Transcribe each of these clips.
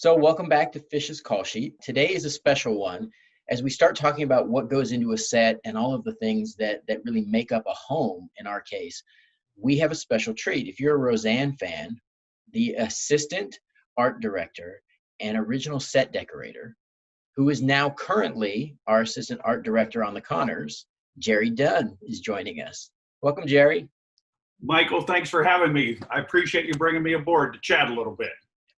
So welcome back to Fish's Call Sheet. Today is a special one as we start talking about what goes into a set and all of the things that really make up a home in our case. We have a special treat. If you're a Roseanne fan, the assistant art director and original set decorator, who is now currently our assistant art director on the Connors, Jerry Dunn, is joining us. Welcome, Jerry. Michael, thanks for having me. I appreciate you bringing me aboard to chat a little bit.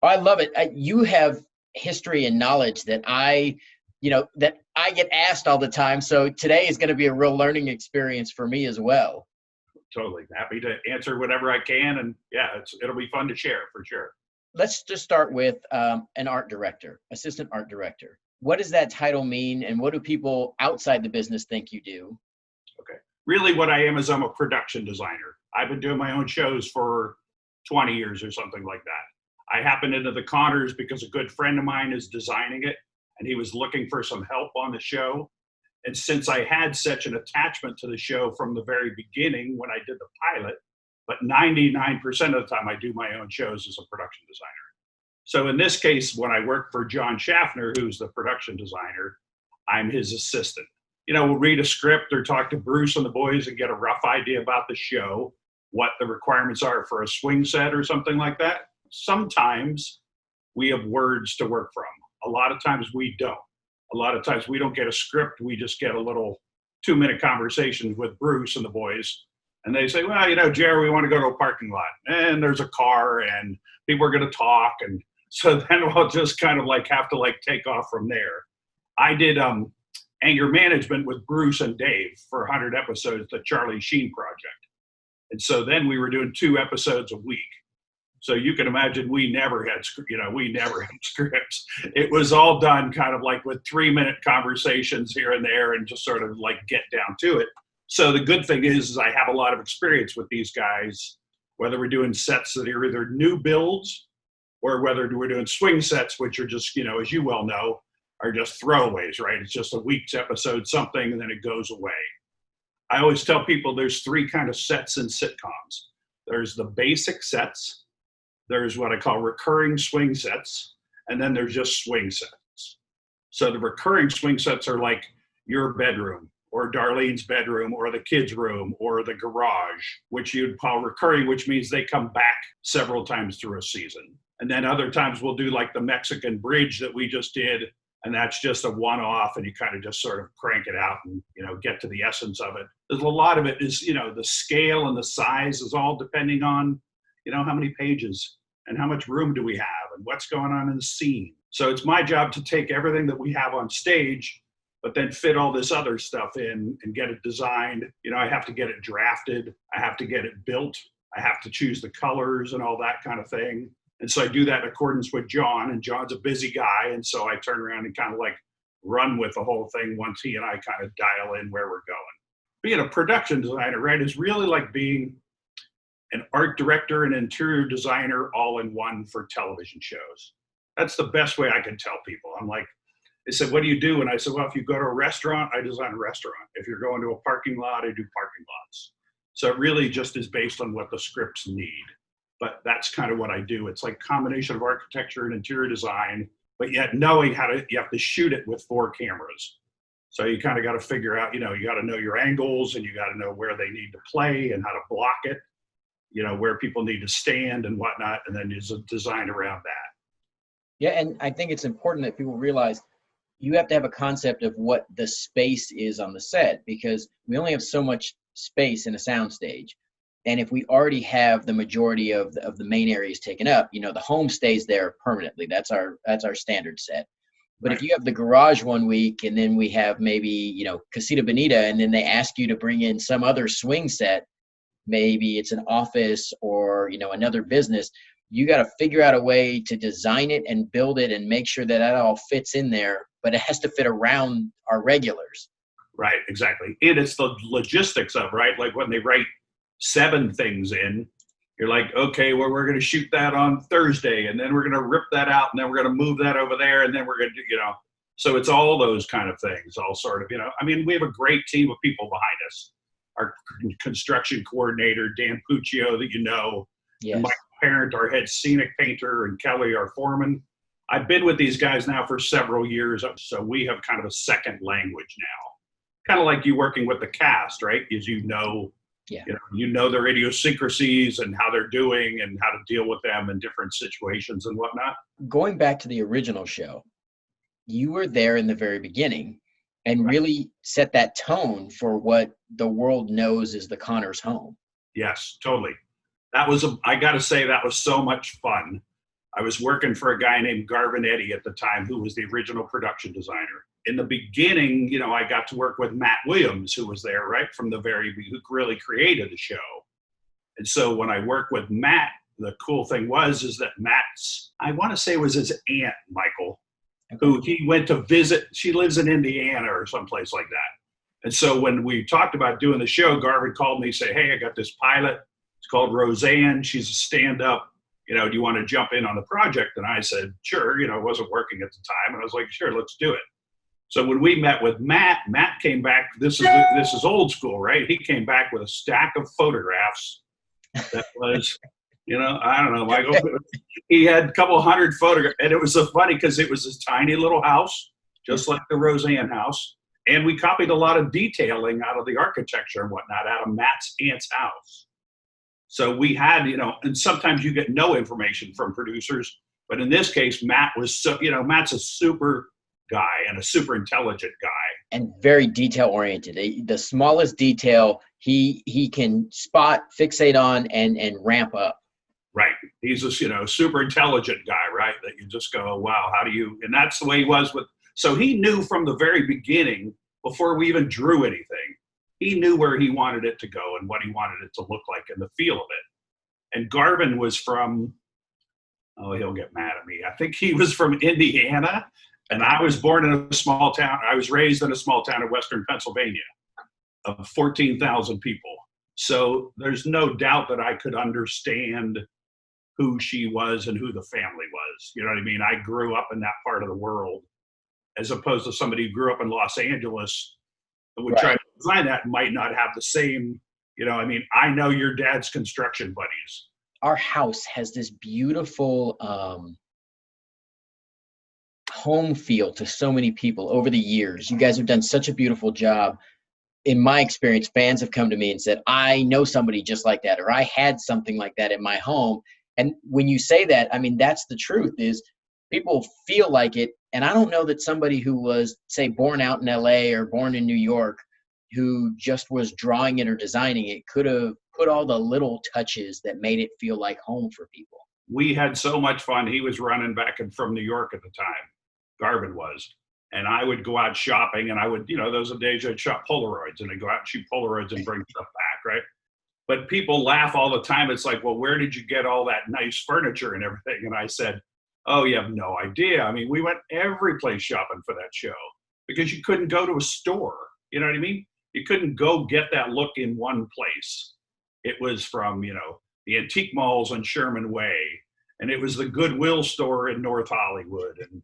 Oh, I love it. You have history and knowledge that I get asked all the time. So today is going to be a real learning experience for me as well. Totally happy to answer whatever I can, and yeah, it'll be fun to share for sure. Let's just start with an art director, assistant art director. What does that title mean, and what do people outside the business think you do? Okay, really, what I am is I'm a production designer. I've been doing my own shows for 20 years or something like that. I happened into the Connors because a good friend of mine is designing it, and he was looking for some help on the show. And since I had such an attachment to the show from the very beginning when I did the pilot, but 99% of the time I do my own shows as a production designer. So in this case, when I work for John Schaffner, who's the production designer, I'm his assistant. We'll read a script or talk to Bruce and the boys and get a rough idea about the show, what the requirements are for a swing set or something like that. Sometimes we have words to work from. A lot of times we don't. A lot of times we don't get a script. We just get a little 2-minute conversations with Bruce and the boys. And they say, well, Jerry, we want to go to a parking lot. And there's a car and people are going to talk. And so then we'll just kind of have to take off from there. I did anger management with Bruce and Dave for 100 episodes, the Charlie Sheen project. And so then we were doing 2 episodes a week. So you can imagine we never had scripts. It was all done kind of with 3-minute conversations here and there and just sort of get down to it. So the good thing is I have a lot of experience with these guys, whether we're doing sets that are either new builds or whether we're doing swing sets, which are just, as you well know, are just throwaways, right? It's just a week's episode, something, and then it goes away. I always tell people there's 3 kind of sets in sitcoms. There's the basic sets. There's what I call recurring swing sets, and then there's just swing sets. So the recurring swing sets are like your bedroom or Darlene's bedroom or the kids' room or the garage, which you'd call recurring, which means they come back several times through a season. And then other times we'll do the Mexican bridge that we just did, and that's just a one-off, and you kind of just sort of crank it out and, get to the essence of it. There's a lot of it is, the scale and the size is all depending on how many pages and how much room do we have and what's going on in the scene. So it's my job to take everything that we have on stage, but then fit all this other stuff in and get it designed. I have to get it drafted. I have to get it built. I have to choose the colors and all that kind of thing. And so I do that in accordance with John, and John's a busy guy. And so I turn around and kind of run with the whole thing once he and I kind of dial in where we're going. Being a production designer, right, is really like being an art director and interior designer all in one for television shows. That's the best way I can tell people. They said, what do you do? And I said, well, if you go to a restaurant, I design a restaurant. If you're going to a parking lot, I do parking lots. So it really just is based on what the scripts need. But that's kind of what I do. It's like a combination of architecture and interior design, but yet knowing you have to shoot it with 4 cameras. So you kind of got to figure out, you got to know your angles and you got to know where they need to play and how to block it, where people need to stand and whatnot, and then there's a design around that. Yeah, and I think it's important that people realize you have to have a concept of what the space is on the set, because we only have so much space in a soundstage. And if we already have the majority of the main areas taken up, the home stays there permanently. That's our standard set. But right. If you have the garage one week and then we have maybe, Casita Bonita, and then they ask you to bring in some other swing set, maybe it's an office or, another business, you got to figure out a way to design it and build it and make sure that all fits in there, but it has to fit around our regulars. Right, exactly. And it's the logistics of, right? Like when they write 7 things in, you're like, okay, well, we're going to shoot that on Thursday, and then we're going to rip that out, and then we're going to move that over there, and then we're going to do, so it's all those kind of things, all sort of, we have a great team of people behind us. Our construction coordinator, Dan Puccio, that yes. and Mike Parent, our head scenic painter, and Kelly, our foreman. I've been with these guys now for several years, so we have kind of a second language now. Kind of like you working with the cast, right? As Yeah. you know their idiosyncrasies and how they're doing and how to deal with them in different situations and whatnot. Going back to the original show, you were there in the very beginning and Right. really set that tone for what the world knows is the Connors home. Yes, totally. I got to say, that was so much fun. I was working for a guy named Garvin Eddy at the time, who was the original production designer. In the beginning, I got to work with Matt Williams, who was there right from who really created the show. And so when I worked with Matt, the cool thing is that I want to say it was his aunt, Michael, who he went to visit. She lives in Indiana or someplace like that. And so when we talked about doing the show, Garvin called me and said, hey, I got this pilot. It's called Roseanne. She's a stand-up. Do you want to jump in on the project? And I said, sure. I wasn't working at the time. And I was like, sure, let's do it. So when we met with Matt came back. This is old school, right? He came back with a stack of photographs that was, I don't know, Michael. He had a couple hundred photographs. And it was so funny because it was this tiny little house, just like the Roseanne house. And we copied a lot of detailing out of the architecture and whatnot out of Matt's aunt's house. So we had, and sometimes you get no information from producers, but in this case, Matt's a super guy and a super intelligent guy. And very detail oriented. The smallest detail he can spot, fixate on, and ramp up. Right. He's a super intelligent guy, right? That you just go, wow, how do you? And that's the way he was with. So he knew from the very beginning, before we even drew anything, he knew where he wanted it to go and what he wanted it to look like and the feel of it. And Garvin was from, he'll get mad at me. I think he was from Indiana, and I was born in a small town. I was raised in a small town in Western Pennsylvania of 14,000 people. So there's no doubt that I could understand who she was and who the family was. You know what I mean? I grew up in that part of the world, as opposed to somebody who grew up in Los Angeles and would try to design that and might not have the same, I know your dad's construction buddies. Our house has this beautiful home feel to so many people over the years. You guys have done such a beautiful job. In my experience, fans have come to me and said, I know somebody just like that, or I had something like that in my home. And when you say that, that's the truth, is people feel like it. And I don't know that somebody who was, say, born out in LA or born in New York, who just was drawing it or designing it, could have put all the little touches that made it feel like home for people. We had so much fun. He was running back and from New York at the time. Garvin was. And I would go out shopping, and I would, those are the days I'd shop Polaroids, and I'd go out and shoot Polaroids and bring stuff back, right? But people laugh all the time. It's like, well, where did you get all that nice furniture and everything? And I said, oh, you have no idea. We went every place shopping for that show because you couldn't go to a store. You know what I mean? You couldn't go get that look in one place. It was from, the antique malls on Sherman Way, and it was the Goodwill store in North Hollywood, and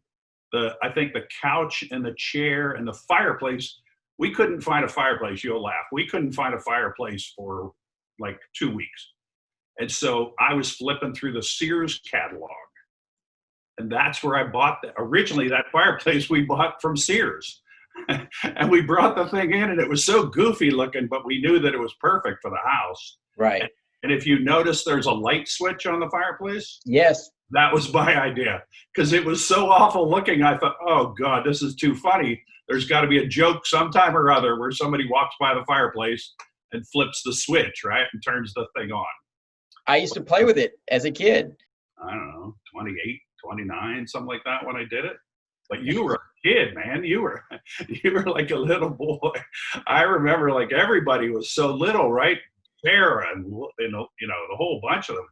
I think the couch and the chair and the fireplace, we couldn't find a fireplace. You'll laugh. We couldn't find a fireplace for like 2 weeks. And so I was flipping through the Sears catalog. And that's where I bought originally that fireplace we bought from Sears. And we brought the thing in, and it was so goofy looking, but we knew that it was perfect for the house. Right. And if you notice, there's a light switch on the fireplace. Yes. That was my idea, because it was so awful looking. I thought, oh, God, this is too funny. There's got to be a joke sometime or other where somebody walks by the fireplace and flips the switch, right, and turns the thing on. I used to play with it as a kid. I don't know, 28, 29, something like that when I did it. But you were a kid, man. You were like a little boy. I remember, like, everybody was so little, right? Sarah and, the whole bunch of them.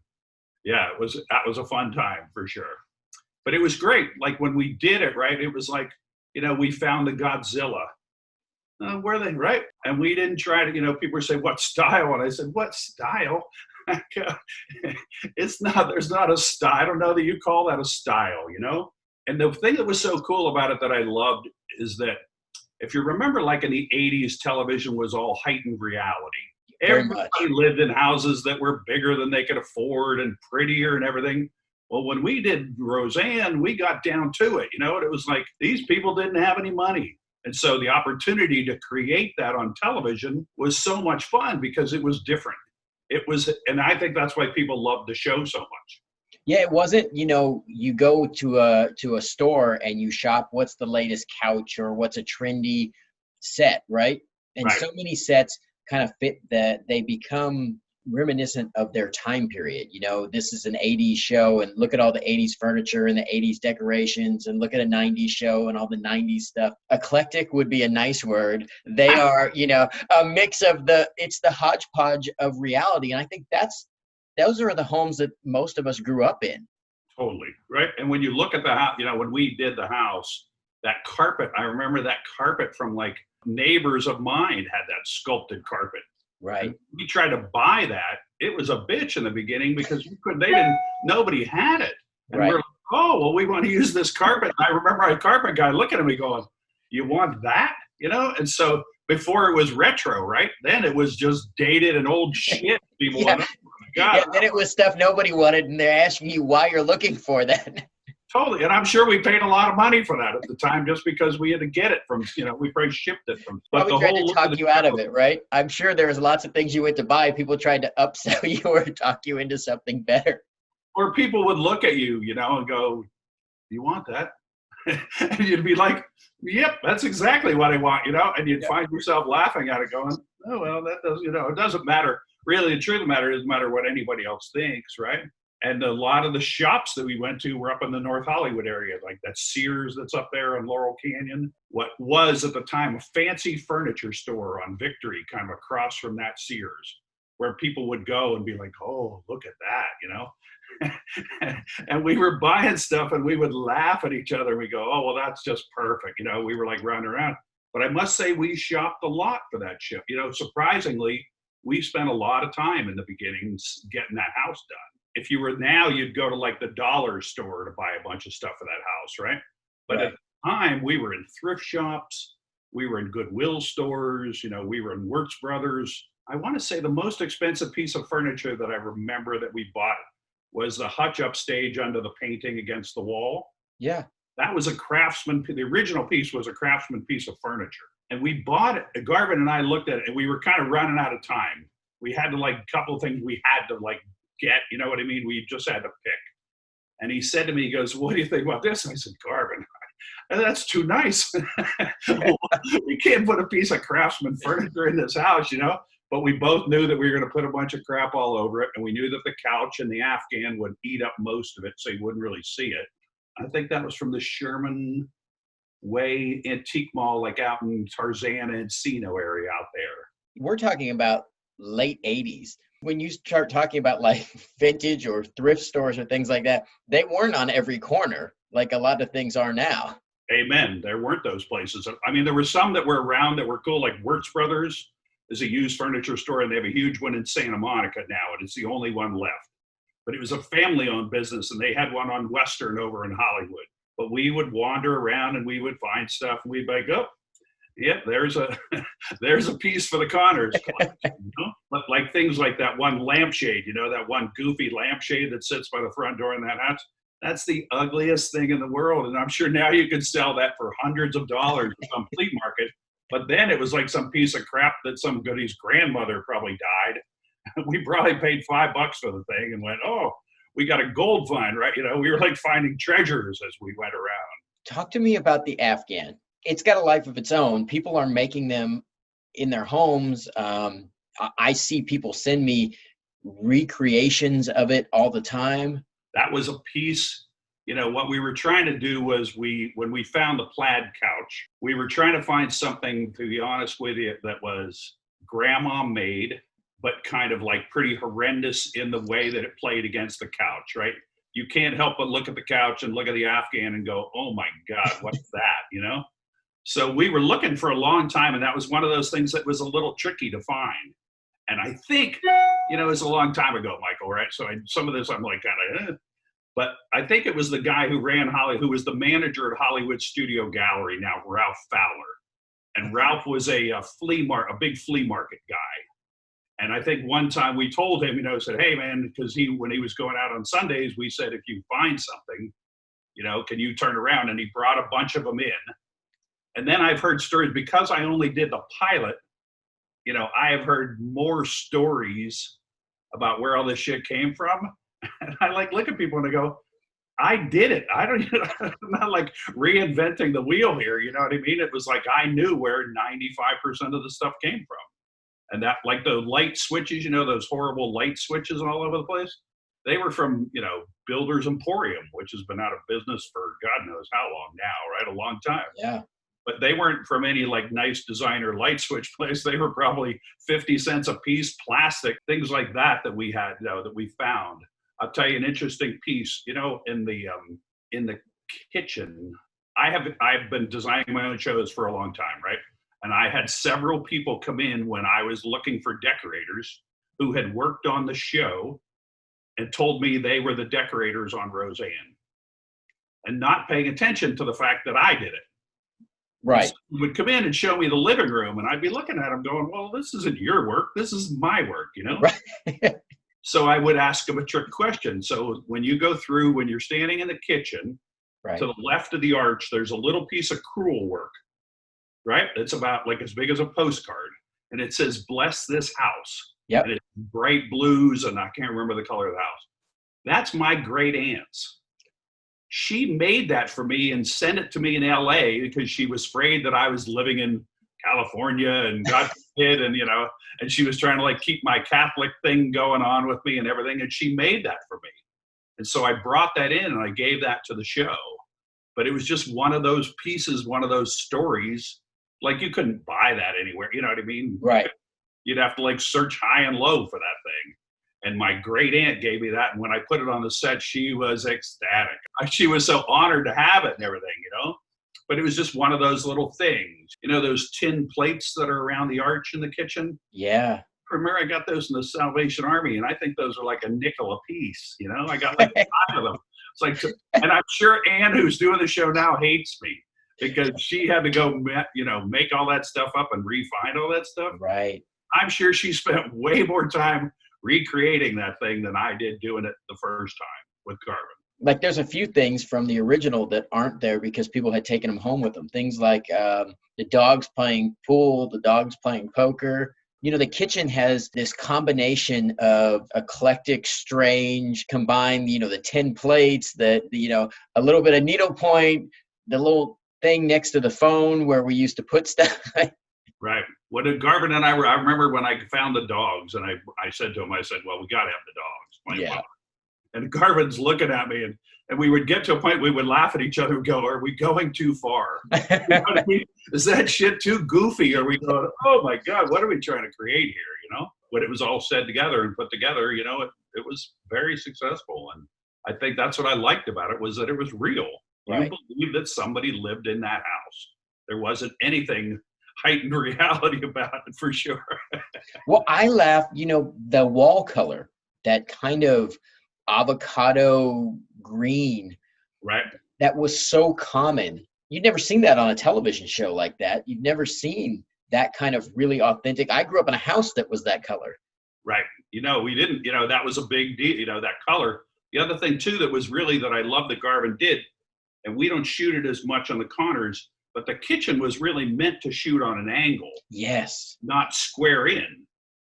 Yeah, that was a fun time for sure. But it was great. Like when we did it, right, it was like, we found the Godzilla. Were they, right? And we didn't try to, people say, what style? And I said, what style? There's not a style. I don't know that you call that a style, And the thing that was so cool about it that I loved is that if you remember, like in the 80s, television was all heightened reality. Everybody lived in houses that were bigger than they could afford and prettier and everything. Well, when we did Roseanne, we got down to it, and it was like these people didn't have any money. And so the opportunity to create that on television was so much fun because it was different. And I think that's why people loved the show so much. Yeah, it wasn't, you go to a store and you shop what's the latest couch or what's a trendy set, right? And Right. so many sets kind of fit that they become reminiscent of their time period. This is an 80s show and look at all the 80s furniture and the 80s decorations, and look at a 90s show and all the 90s stuff. Eclectic would be a nice word. They are, a mix of it's the hodgepodge of reality. And I think those are the homes that most of us grew up in. Totally. Right. And when you look at the house, when we did the house, that carpet, I remember that carpet from like neighbors of mine had that sculpted carpet. Right. And we tried to buy that. It was a bitch in the beginning because nobody had it. And Right. we're like, oh, well, we want to use this carpet. And I remember our carpet guy looking at me going, you want that? And so before it was retro, right? Then it was just dated and old shit. People Yeah. wanted. God. Yeah, then it was stuff nobody wanted, and they're asking you why you're looking for that. Totally. And I'm sure we paid a lot of money for that at the time just because we had to get it from, we probably shipped it from. But Probably tried to talk you out of it, right? I'm sure there was lots of things you went to buy. People tried to upsell you or talk you into something better. Or people would look at you, and go, you want that? And you'd be like, yep, that's exactly what I want, and you'd find yourself laughing at it going, oh, well, that does, it doesn't matter. Really, the truth of the matter doesn't matter what anybody else thinks, right? And a lot of the shops that we went to were up in the North Hollywood area, like that Sears that's up there in Laurel Canyon. What was at the time a fancy furniture store on Victory, kind of across from that Sears, where people would go and be like, oh, look at that, And we were buying stuff and we would laugh at each other. And we go, oh, well, that's just perfect. We were like running around. But I must say we shopped a lot for that ship. Surprisingly, we spent a lot of time in the beginning getting that house done. If you were now, you'd go to like the dollar store to buy a bunch of stuff for that house, right? But Right. at the time, we were in thrift shops, we were in Goodwill stores, we were in Wertz Brothers. I want to say the most expensive piece of furniture that I remember that we bought was the hutch up stage under the painting against the wall. Yeah. That was a Craftsman. The original piece was a Craftsman piece of furniture. And we bought it. Garvin and I looked at it and we were kind of running out of time. We had to a couple of things we had to get, you know what I mean? We just had to pick. And he said to me, he goes, what do you think about this? And I said, Garvin, that's too nice. We can't put a piece of Craftsman furniture in this house, But we both knew that we were going to put a bunch of crap all over it. And we knew that the couch and the Afghan would eat up most of it, so you wouldn't really see it. I think that was from the Sherman Way Antique Mall, like out in Tarzana and Encino area out there. We're talking about late 80s. When you start talking about like vintage or thrift stores or things like that, they weren't on every corner like a lot of things are now. Amen. There weren't those places. I mean, there were some that were around that were cool, like Wertz Brothers is a used furniture store, and they have a huge one in Santa Monica now, and it's the only one left. But it was a family-owned business, and they had one on Western over in Hollywood. But we would wander around, and we would find stuff, and we'd be like, oh, yep, there's a piece for the Connors collection, But like things like that one lampshade, that one goofy lampshade that sits by the front door in that house, that's the ugliest thing in the world. And I'm sure now you could sell that for hundreds of dollars at some flea market. But then it was like some piece of crap that some goodie's grandmother probably died. We probably paid $5 for the thing and went, oh, we got a gold find, right? We were like finding treasures as we went around. Talk to me about the Afghan. It's got a life of its own. People are making them in their homes. I see people send me recreations of it all the time. That was a piece, what we were trying to do was when we found the plaid couch, we were trying to find something, to be honest with you, that was grandma made, but kind of like pretty horrendous in the way that it played against the couch, right? You can't help but look at the couch and look at the Afghan and go, oh my God, what's that, So we were looking for a long time, and that was one of those things that was a little tricky to find. And I think, it was a long time ago, Michael, right? So some of this I'm like kind of, But I think it was the guy who ran who was the manager at Hollywood Studio Gallery, now Ralph Fowler. And Ralph was a big flea market guy. And I think one time we told him, said, hey, man, because when he was going out on Sundays, we said, if you find something, can you turn around? And he brought a bunch of them in. And then I've heard stories, because I only did the pilot, I have heard more stories about where all this shit came from. And I look at people and I go, I did it. I don't, I'm not like reinventing the wheel here. You know what I mean? It was like, I knew where 95% of the stuff came from. And that, like the light switches, those horrible light switches all over the place, they were from, Builder's Emporium, which has been out of business for God knows how long now, right? A long time. Yeah. But they weren't from any nice designer light switch place. They were probably 50 cents a piece, plastic, things like that we had, that we found. I'll tell you an interesting piece, in the kitchen. I've been designing my own shows for a long time, right? And I had several people come in when I was looking for decorators who had worked on the show and told me they were the decorators on Roseanne, and not paying attention to the fact that I did it. Right. So he would come in and show me the living room, and I'd be looking at him going, well, this isn't your work. This is my work, Right. So I would ask him a trick question. So when you're standing in the kitchen, Right. to the left of the arch, there's a little piece of crewel work, right? It's about as big as a postcard. And it says, bless this house. Yep. And it's bright blues, and I can't remember the color of the house. That's my great aunt's. She made that for me and sent it to me in LA because she was afraid that I was living in California and God forbid, and and she was trying to keep my Catholic thing going on with me and everything. And she made that for me. And so I brought that in and I gave that to the show. But it was just one of those pieces, one of those stories. You couldn't buy that anywhere. You know what I mean? Right. You'd have to search high and low for that thing. And my great aunt gave me that. And when I put it on the set, she was ecstatic. She was so honored to have it and everything, But it was just one of those little things. Those tin plates that are around the arch in the kitchen? Yeah. I remember I got those in the Salvation Army, and I think those are a nickel a piece. I got 5 of them. It's and I'm sure Ann, who's doing the show now, hates me because she had to go, make all that stuff up and refine all that stuff. Right. I'm sure she spent way more time recreating that thing than I did doing it the first time with Garvin. There's a few things from the original that aren't there because people had taken them home with them. Things like the dogs playing pool, the dogs playing poker. The kitchen has this combination of eclectic, strange, combined, the tin plates, a little bit of needlepoint, the little thing next to the phone where we used to put stuff. Right. What did Garvin and I remember when I found the dogs, and I said to him, I said, well, we got to have the dogs. Yeah. And Garvin's looking at me, and we would get to a point we would laugh at each other and go, are we going too far? I mean? Is that shit too goofy? Are we going, oh my God, what are we trying to create here? When it was all said together and put together, it was very successful. And I think that's what I liked about it, was that it was real. Right. You believe that somebody lived in that house. There wasn't anything heightened reality about it, for sure. Well, I laugh, the wall color, that kind of avocado green. Right. That was so common. You'd never seen that on a television show like that. You've never seen that kind of really authentic. I grew up in a house that was that color. Right. We didn't, that was a big deal, that color. The other thing too, that was really that I love that Garvin did, and we don't shoot it as much on the Connors, but the kitchen was really meant to shoot on an angle. Yes. Not square in.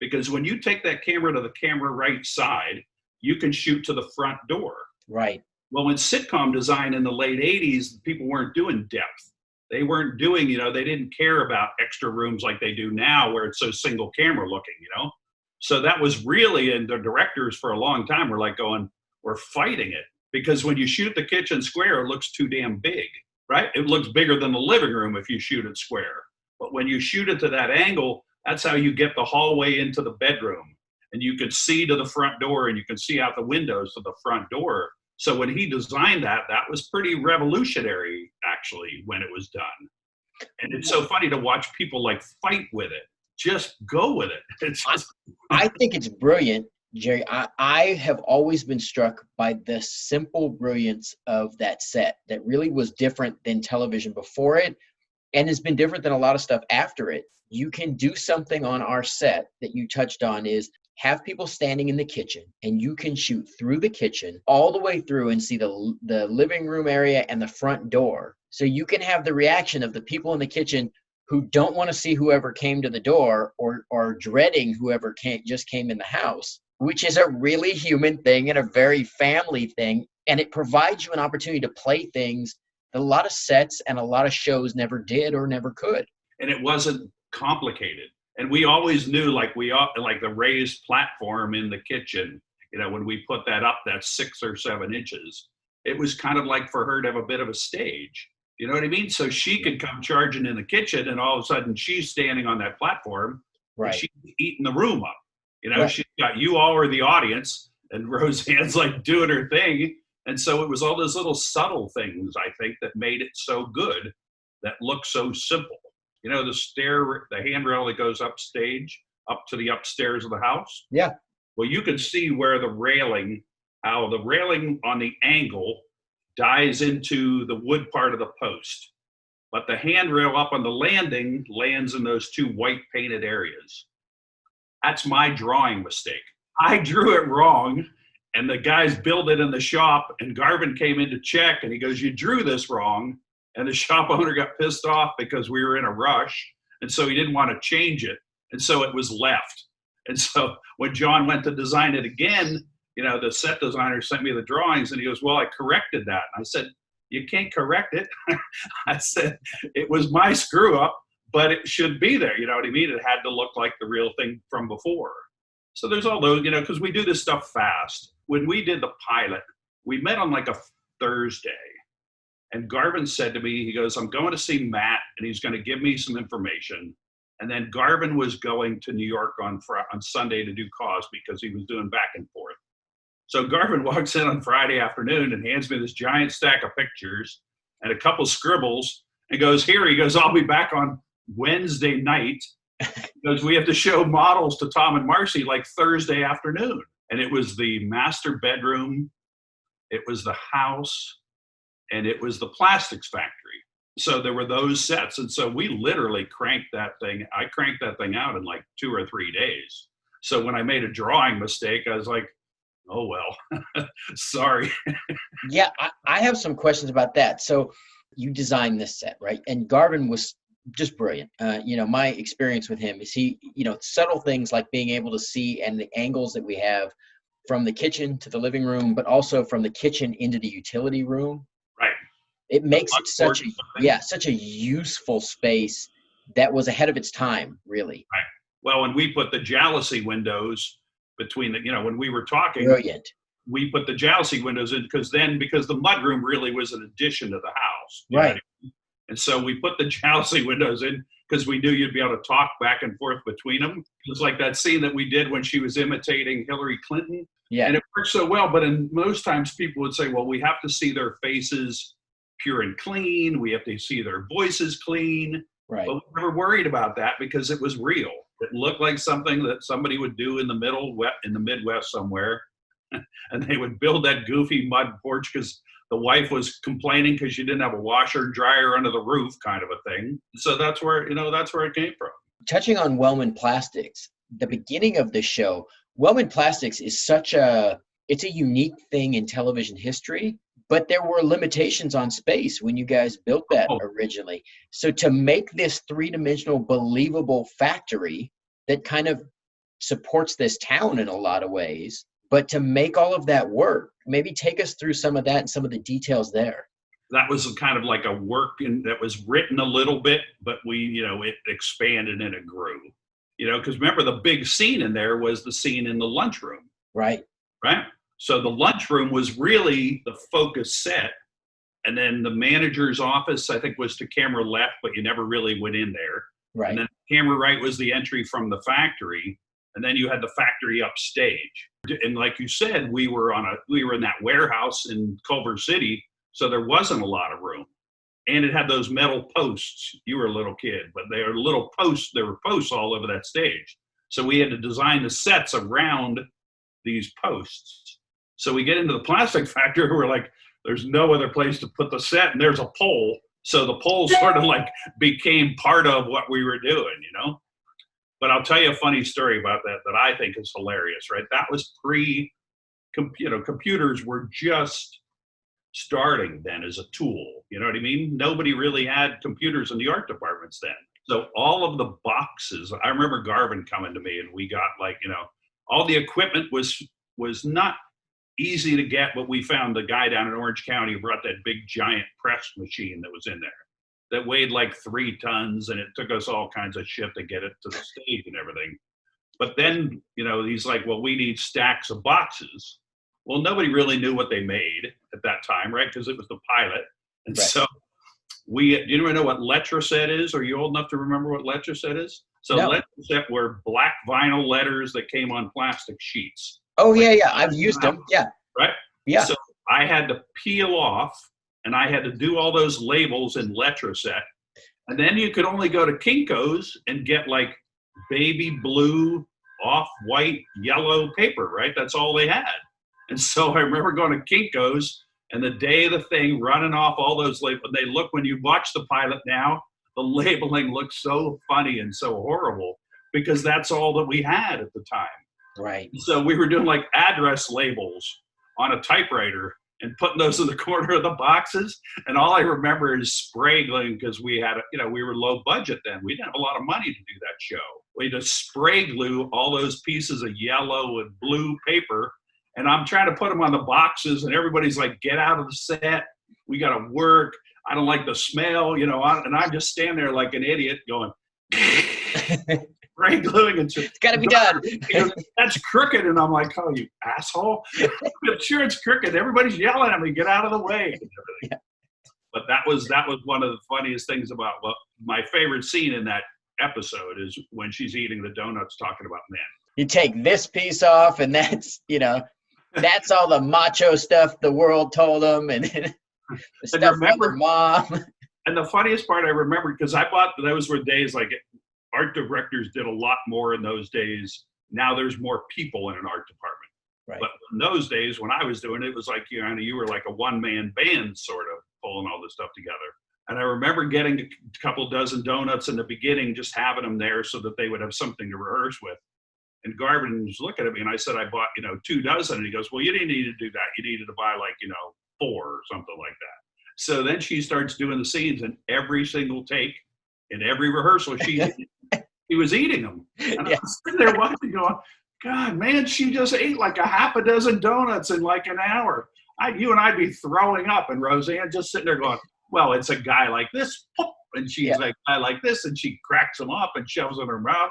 Because when you take that camera to the camera right side, you can shoot to the front door. Right. Well, in sitcom design in the late 80s, people weren't doing depth. They weren't doing, they didn't care about extra rooms like they do now where it's so single camera looking, So that was really, and the directors for a long time were going, we're fighting it. Because when you shoot the kitchen square, it looks too damn big, right? It looks bigger than the living room if you shoot it square. But when you shoot it to that angle, that's how you get the hallway into the bedroom. And you could see to the front door, and you can see out the windows to the front door. So when he designed that, that was pretty revolutionary, actually, when it was done. And it's so funny to watch people fight with it. Just go with it. It's just... I think it's brilliant, Jerry. I have always been struck by the simple brilliance of that set that really was different than television before it. and has been different than a lot of stuff after it. You can do something on our set that you touched on is have people standing in the kitchen, and you can shoot through the kitchen all the way through and see the living room area and the front door. So you can have the reaction of the people in the kitchen who don't want to see whoever came to the door, or dreading whoever just came in the house, which is a really human thing and a very family thing. And it provides you an opportunity to play things that a lot of sets and a lot of shows never did or never could. And it wasn't complicated. And we always knew, like the raised platform in the kitchen, when we put that up, that's 6 or 7 inches, it was kind of like for her to have a bit of a stage. You know what I mean? So she could come charging in the kitchen, and all of a sudden she's standing on that platform, right? And she's eating the room up. Right. She's got you all are the audience, and Roseanne's like doing her thing. And so it was all those little subtle things, I think, that made it so good, that looked so simple. The handrail that goes upstage, up to the upstairs of the house. Yeah. Well, you can see where how the railing on the angle dies into the wood part of the post. But the handrail up on the landing lands in those 2 white painted areas. That's my drawing mistake. I drew it wrong, and the guys built it in the shop, and Garvin came in to check, and he goes, "You drew this wrong." And the shop owner got pissed off because we were in a rush, and so he didn't want to change it, and so it was left. And so when John went to design it again, the set designer sent me the drawings, and he goes, "Well, I corrected that." And I said, "You can't correct it." I said, "It was my screw up, but it should be there." You know what I mean? It had to look like the real thing from before. So there's all those, because we do this stuff fast. When we did the pilot, we met on like a Thursday. And Garvin said to me, he goes, "I'm going to see Matt, and he's going to give me some information." And then Garvin was going to New York on Sunday to do Cosby, because he was doing back and forth. So Garvin walks in on Friday afternoon and hands me this giant stack of pictures and a couple scribbles, and goes, "Here," he goes, "I'll be back on Wednesday night, because we have to show models to Tom and Marcy like Thursday afternoon." And it was the master bedroom, it was the house, and it was the plastics factory. So there were those sets. And so we literally cranked that thing. I cranked that thing out in like 2 or 3 days. So when I made a drawing mistake, I was like, "Oh, well, sorry." Yeah, I have some questions about that. So you designed this set, right? And Garvin was just brilliant. My experience with him is he, subtle things like being able to see, and the angles that we have from the kitchen to the living room, but also from the kitchen into the utility room. Right. It makes it such a useful space that was ahead of its time, really. Right. Well, when we put the jalousie windows between when we were talking, brilliant. We put the jalousie windows in because the mudroom really was an addition to the house. Right. And so we put the jalousie windows in because we knew you'd be able to talk back and forth between them. It's like that scene that we did when she was imitating Hillary Clinton. Yeah. And it worked so well, but most times people would say, "Well, we have to see their faces pure and clean. We have to see their voices clean." Right. But we never worried about that because it was real. It looked like something that somebody would do in the Midwest somewhere. And they would build that goofy mud porch because the wife was complaining because she didn't have a washer and dryer under the roof, kind of a thing. So that's where it came from. Touching on Wellman Plastics, the beginning of the show, Wellman Plastics is it's a unique thing in television history, but there were limitations on space when you guys built that originally. So to make this 3-dimensional, believable factory that kind of supports this town in a lot of ways, but to make all of that work, maybe take us through some of that and some of the details there. That was kind of like a work that was written a little bit, but it expanded and it grew. Because remember, the big scene in there was the scene in the lunchroom. Right. Right. So the lunchroom was really the focus set. And then the manager's office, I think, was to camera left, but you never really went in there. Right. And then camera right was the entry from the factory. And then you had the factory upstage. And like you said, we were in that warehouse in Culver City, so there wasn't a lot of room. And it had those metal posts. You were a little kid, but they were little posts. There were posts all over that stage. So we had to design the sets around these posts. So we get into the plastic factory, we're like, there's no other place to put the set, and there's a pole. So the polls sort of like became part of what we were doing, you know? But I'll tell you a funny story about that I think is hilarious, right? That was computers were just starting then as a tool. You know what I mean? Nobody really had computers in the art departments then. So all of the boxes, I remember Garvin coming to me and we got like, all the equipment was not easy to get, but we found the guy down in Orange County who brought that big giant press machine that was in there that weighed like 3 tons, and it took us all kinds of shit to get it to the stage and everything. But then, he's like, well, we need stacks of boxes. Well, nobody really knew what they made at that time, right? Because it was the pilot. And right. So do you know what letraset is? Are you old enough to remember what letraset is? So no. Letraset were black vinyl letters that came on plastic sheets. Oh, like, yeah. I've used them. Yeah. Right? Yeah. So I had to peel off, and I had to do all those labels in letraset. And then you could only go to Kinko's and get like baby blue, off-white, yellow paper, right? That's all they had. And so I remember going to Kinko's, and the day of the thing, running off all those labels. When you watch the pilot now, the labeling looks so funny and so horrible because that's all that we had at the time. Right. So we were doing like address labels on a typewriter and putting those in the corner of the boxes. And all I remember is spray gluing, because we had, we were low budget then. We didn't have a lot of money to do that show. We had to spray glue all those pieces of yellow and blue paper. And I'm trying to put them on the boxes, and everybody's like, get out of the set. We got to work. I don't like the smell, and I'm just standing there like an idiot going, spray gluing. And it's got to be done. That's crooked. And I'm like, oh, you asshole. I'm sure it's crooked. Everybody's yelling at me, get out of the way. Yeah. But that was one of the funniest things about my favorite scene in that episode is when she's eating the donuts talking about men. You take this piece off, and that's, that's all the macho stuff the world told them, and the stuff from their mom. And the funniest part I remember, because those were days like art directors did a lot more in those days. Now there's more people in an art department. Right. But in those days when I was doing it, it was like, you were like a one-man band sort of pulling all this stuff together. And I remember getting a couple dozen donuts in the beginning, just having them there so that they would have something to rehearse with. And Garvin was looking at me, and I said, I bought, 2 dozen. And he goes, well, you didn't need to do that. You needed to buy like, 4 or something like that. So then she starts doing the scenes, and every single take in every rehearsal, he was eating them. And I was sitting there watching going, God, man, she just ate like a half a dozen donuts in like an hour. You and I'd be throwing up, and Roseanne just sitting there going, well, it's a guy like this, and she's like, I like this, and she cracks them up and shoves them in her mouth.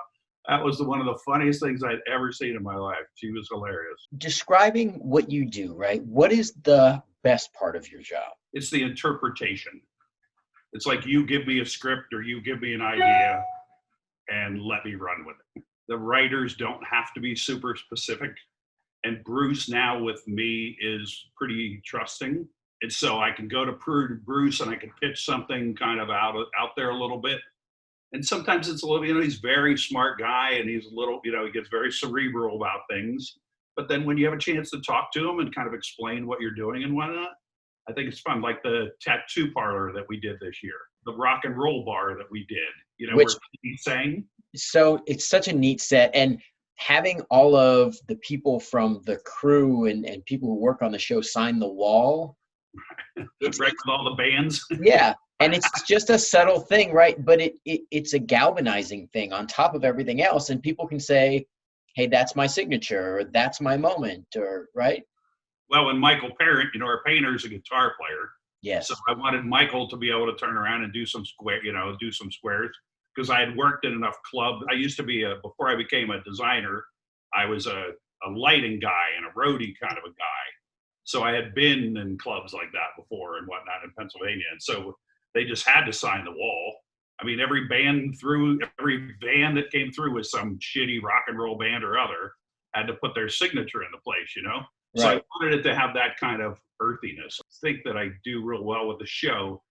That was one of the funniest things I'd ever seen in my life. She was hilarious. Describing what you do, right? What is the best part of your job? It's the interpretation. It's like you give me a script or you give me an idea and let me run with it. The writers don't have to be super specific. And Bruce now with me is pretty trusting. And so I can go to Bruce and I can pitch something kind of out there a little bit. And sometimes it's a little, he's a very smart guy, and he's a little, he gets very cerebral about things. But then when you have a chance to talk to him and kind of explain what you're doing and whatnot, I think it's fun. Like the tattoo parlor that we did this year, the rock and roll bar that we did, which where he sang. So it's such a neat set. And having all of the people from the crew and people who work on the show sign the wall. It's right with all the bands. Yeah. And it's just a subtle thing, right? But it's a galvanizing thing on top of everything else. And people can say, hey, that's my signature, or that's my moment, or right? Well, and Michael Parent, our painter's a guitar player. Yes. So I wanted Michael to be able to turn around and do some squares, because I had worked in enough clubs. I used to be before I became a designer, I was a lighting guy and a roadie kind of a guy. So I had been in clubs like that before and whatnot in Pennsylvania. And so they just had to sign the wall. I mean, every van that came through with some shitty rock and roll band or other had to put their signature in the place, Right. So I wanted it to have that kind of earthiness. I think that I do real well with the show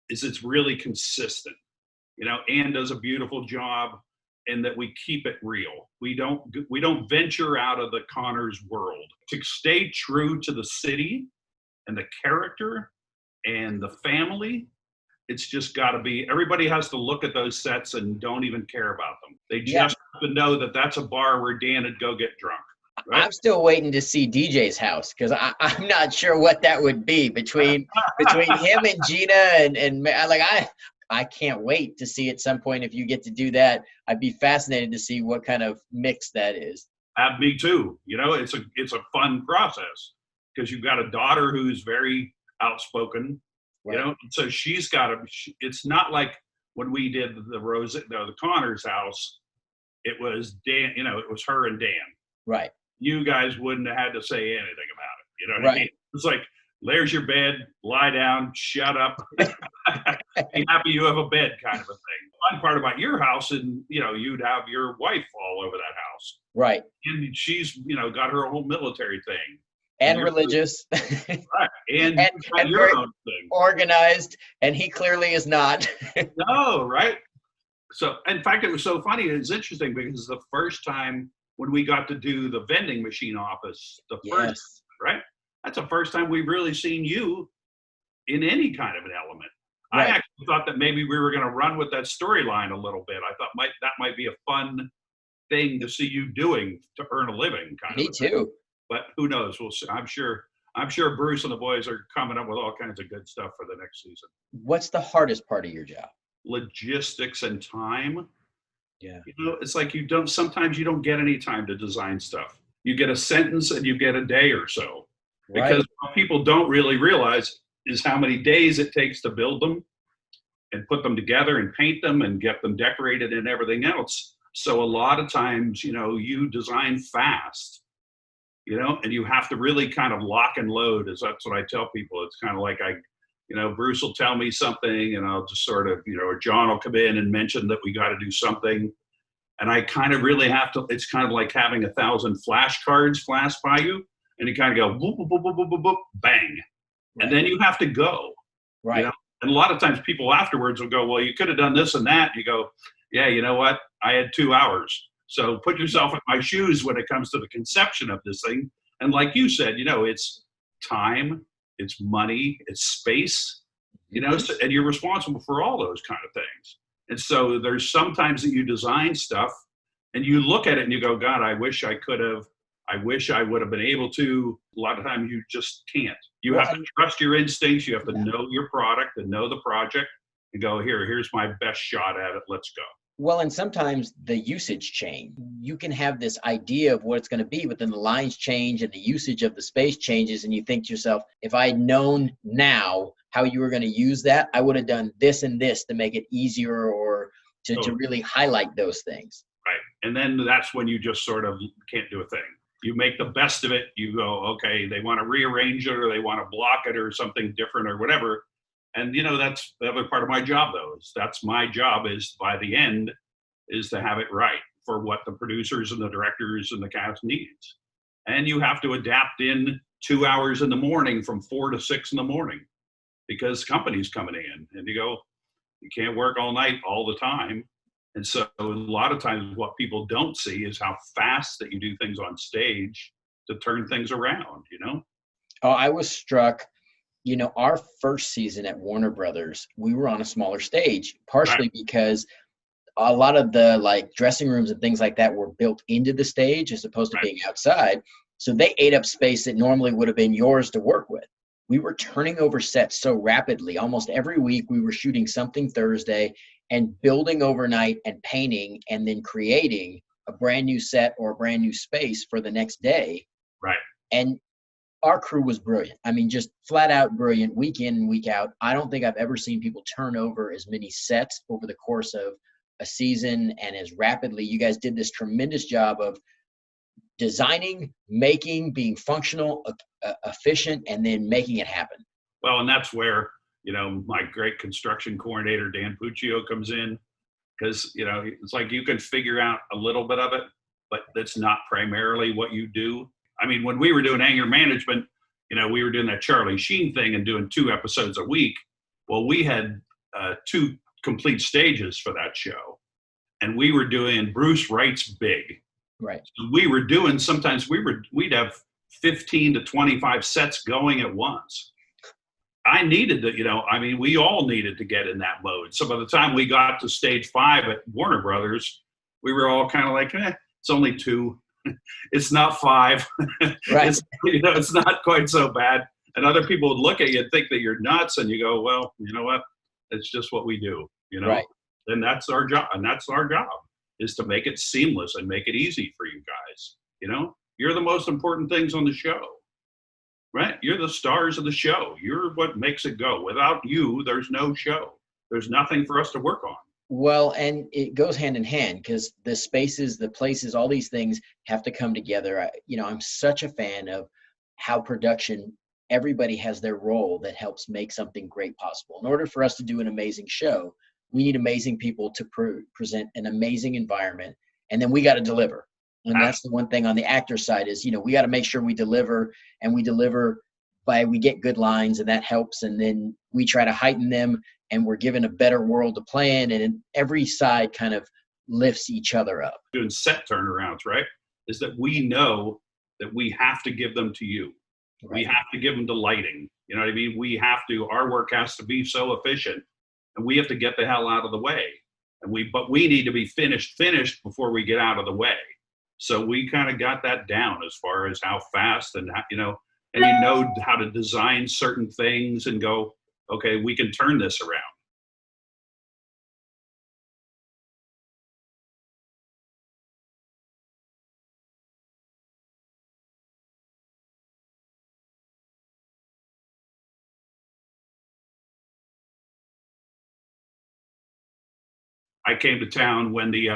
is it's really consistent. Ann does a beautiful job, and that we keep it real. We don't venture out of the Connors world. To stay true to the city and the character and the family, it's just got to be, everybody has to look at those sets and don't even care about them. They Yeah. just have to know that that's a bar where Dan would go get drunk. Right? I'm still waiting to see DJ's house because I'm not sure what that would be between him and Gina and like I can't wait to see at some point if you get to do that. I'd be fascinated to see what kind of mix that is. Me too. You know, it's a fun process because you've got a daughter who's very outspoken. Right. You know, so she's got to. It's not like when we did the Connors house. It was Dan. You know, it was her and Dan. Right. You guys wouldn't have had to say anything about it. You know what I mean? It's like, there's your bed, lie down, shut up. Be happy you have a bed kind of a thing. The fun part about your house, and you know, you'd have your wife all over that house. Right. And she's, you know, got her whole military thing. And religious. Right. And your own thing. Organized, and he clearly is not. No, right? So, in fact, it was so funny. It's interesting because the first time when we got to do the vending machine office, first, right? That's the first time we've really seen you in any kind of an element. Right. I actually thought that maybe we were going to run with that storyline a little bit. I thought that might be a fun thing to see you doing to earn a living. Me too. But who knows? We'll see. I'm sure Bruce and the boys are coming up with all kinds of good stuff for the next season. What's the hardest part of your job? Logistics and time. Yeah. You know, it's like sometimes you don't get any time to design stuff. You get a sentence and you get a day or so. Right. Because what people don't really realize is how many days it takes to build them and put them together and paint them and get them decorated and everything else. So a lot of times, you know, you design fast, you know, and you have to really kind of lock and load. That's what I tell people. It's kind of like Bruce will tell me something and I'll just sort of, you know, or John will come in and mention that we got to do something. And I kind of really have to, it's kind of like having 1,000 flashcards flash by you and you kind of go, boop, boop, boop, boop, boop, boop, boop, bang. Right. And then you have to go. Right. You know? And a lot of times people afterwards will go, well, you could have done this and that. And you go, yeah, you know what? I had 2 hours. So put yourself in my shoes when it comes to the conception of this thing. And like you said, you know, it's time, it's money, it's space, you know, and you're responsible for all those kind of things. And so there's sometimes that you design stuff and you look at it and you go, God, I wish I would have been able to. A lot of times you just can't. You have to trust your instincts. You have to know your product and know the project and go, here's my best shot at it. Let's go. Well, and sometimes the usage change. You can have this idea of what it's going to be, but then the lines change and the usage of the space changes. And you think to yourself, if I had known now how you were going to use that, I would have done this and this to make it easier or to really highlight those things. Right. And then that's when you just sort of can't do a thing. You make the best of it. You go, okay, they want to rearrange it or they want to block it or something different or whatever. And, you know, that's the other part of my job, though. That's my job is by the end is to have it right for what the producers and the directors and the cast needs. And you have to adapt in 2 hours in the morning from 4 to 6 in the morning because company's coming in. And you go, you can't work all night all the time. And so a lot of times what people don't see is how fast that you do things on stage to turn things around, you know? Oh, I was struck. You know, our first season at Warner Brothers, we were on a smaller stage, partially because a lot of the like dressing rooms and things like that were built into the stage as opposed to being outside. So they ate up space that normally would have been yours to work with. We were turning over sets so rapidly. Almost every week we were shooting something Thursday and building overnight and painting and then creating a brand new set or a brand new space for the next day. Right. And our crew was brilliant. I mean, just flat out brilliant, week in and week out. I don't think I've ever seen people turn over as many sets over the course of a season and as rapidly. You guys did this tremendous job of designing, making, being functional, efficient, and then making it happen. Well, and that's where, you know, my great construction coordinator, Dan Puccio, comes in because, you know, it's like you can figure out a little bit of it, but that's not primarily what you do. I mean, when we were doing anger management, you know, we were doing that Charlie Sheen thing and doing 2 episodes a week. Well, we had 2 complete stages for that show. And we were doing Bruce writes big. Right. So we were doing, sometimes we'd have 15 to 25 sets going at once. I needed to, I mean, we all needed to get in that mode. So by the time we got to stage 5 at Warner Brothers, we were all kind of like, it's only 2. It's not 5. Right. It's not quite so bad. And other people would look at you and think that you're nuts, and you go, well, you know what? It's just what we do, Right. And that's our job. And that's our job, is to make it seamless and make it easy for you guys. You're the most important things on the show, right? You're the stars of the show. You're what makes it go. Without you, there's no show. There's nothing for us to work on. Well, and it goes hand in hand, because the spaces, the places, all these things have to come together. I'm such a fan of how production, everybody has their role that helps make something great possible. In order for us to do an amazing show, we need amazing people to present an amazing environment, and then we got to deliver. And that's the one thing on the actor side is, we got to make sure we deliver, and we deliver we get good lines, and that helps. And then we try to heighten them, and we're given a better world to play in. And every side kind of lifts each other up. Doing set turnarounds, right? Is that we know that we have to give them to you. Right. We have to give them to lighting. You know what I mean? Our work has to be so efficient, and we have to get the hell out of the way. But we need to be finished before we get out of the way. So we kind of got that down as far as how fast and how to design certain things and go, okay, we can turn this around. I came to town when the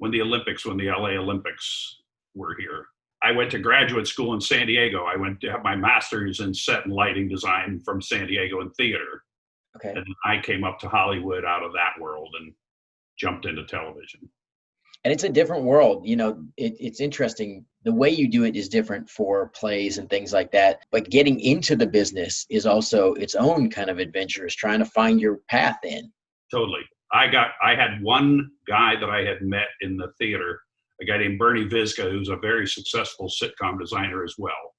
LA Olympics were here. I went to graduate school in San Diego. I went to have my master's in set and lighting design from San Diego in theater. Okay. And I came up to Hollywood out of that world and jumped into television. And it's a different world. It's interesting. The way you do it is different for plays and things like that. But getting into the business is also its own kind of adventure, is trying to find your path in. Totally. I had one guy that I had met in the theater, a guy named Bernie Vizca, who's a very successful sitcom designer as well.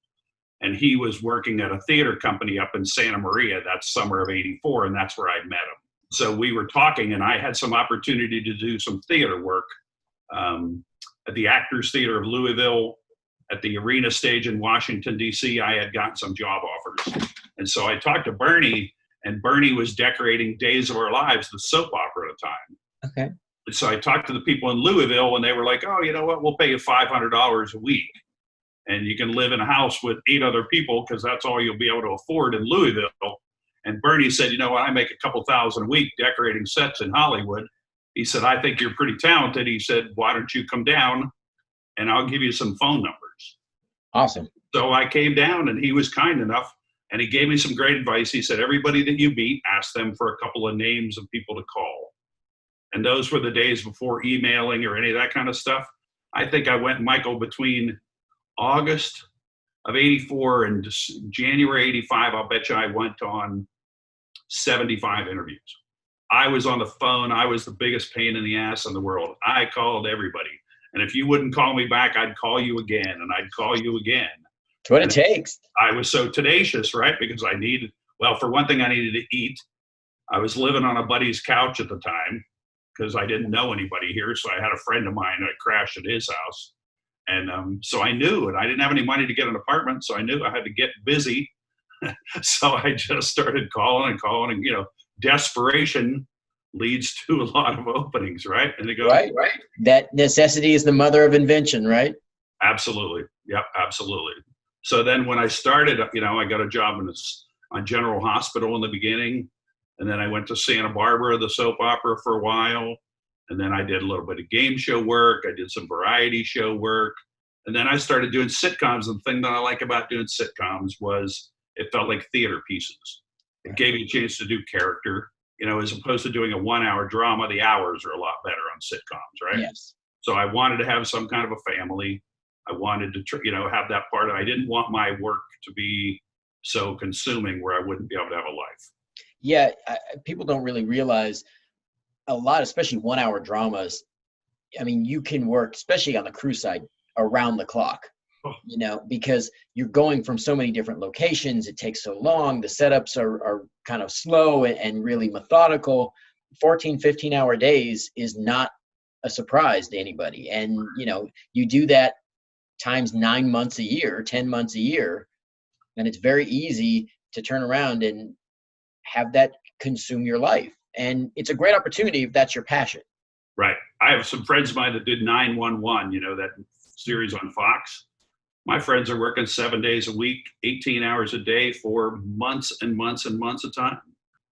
And he was working at a theater company up in Santa Maria that summer of '84, and that's where I met him. So we were talking, and I had some opportunity to do some theater work at the Actors Theater of Louisville, at the Arena Stage in Washington, D.C. I had gotten some job offers. And so I talked to Bernie, and Bernie was decorating Days of Our Lives, the soap opera at the time. Okay. So I talked to the people in Louisville, and they were like, oh, you know what, we'll pay you $500 a week. And you can live in a house with 8 other people, because that's all you'll be able to afford in Louisville. And Bernie said, you know what, I make a couple thousand a week decorating sets in Hollywood. He said, I think you're pretty talented. He said, why don't you come down and I'll give you some phone numbers. Awesome. So I came down, and he was kind enough, and he gave me some great advice. He said, everybody that you meet, ask them for a couple of names of people to call. And those were the days before emailing or any of that kind of stuff. I think I went, Michael, between August of '84 and January '85, I'll bet you I went on 75 interviews. I was on the phone. I was the biggest pain in the ass in the world. I called everybody. And if you wouldn't call me back, I'd call you again, and I'd call you again. It's what it takes. I was so tenacious, right? Because for one thing, I needed to eat. I was living on a buddy's couch at the time because I didn't know anybody here. So I had a friend of mine that crashed at his house. And so I knew, and I didn't have any money to get an apartment. So I knew I had to get busy. So I just started calling, and, desperation leads to a lot of openings, right? And they go, right. That necessity is the mother of invention, right? Absolutely. Yep, absolutely. So then when I started, I got a job on General Hospital in the beginning. And then I went to Santa Barbara, the soap opera, for a while. And then I did a little bit of game show work. I did some variety show work. And then I started doing sitcoms. And the thing that I like about doing sitcoms was it felt like theater pieces. It gave me a chance to do character, as opposed to doing a 1-hour drama. The hours are a lot better on sitcoms, right? Yes. So I wanted to have some kind of a family. I wanted to, have that part. I didn't want my work to be so consuming where I wouldn't be able to have a life. Yeah, people don't really realize a lot, especially 1-hour dramas. I mean, you can work, especially on the crew side, around the clock. Oh, because you're going from so many different locations. It takes so long. The setups are kind of slow and really methodical. 14, 15-hour days is not a surprise to anybody. And, you do that times 9 months a year, 10 months a year, and it's very easy to turn around and have that consume your life. And it's a great opportunity if that's your passion. right. I have some friends of mine that did 911, that series on Fox. My friends are working 7 days a week, 18 hours a day for months and months and months of time.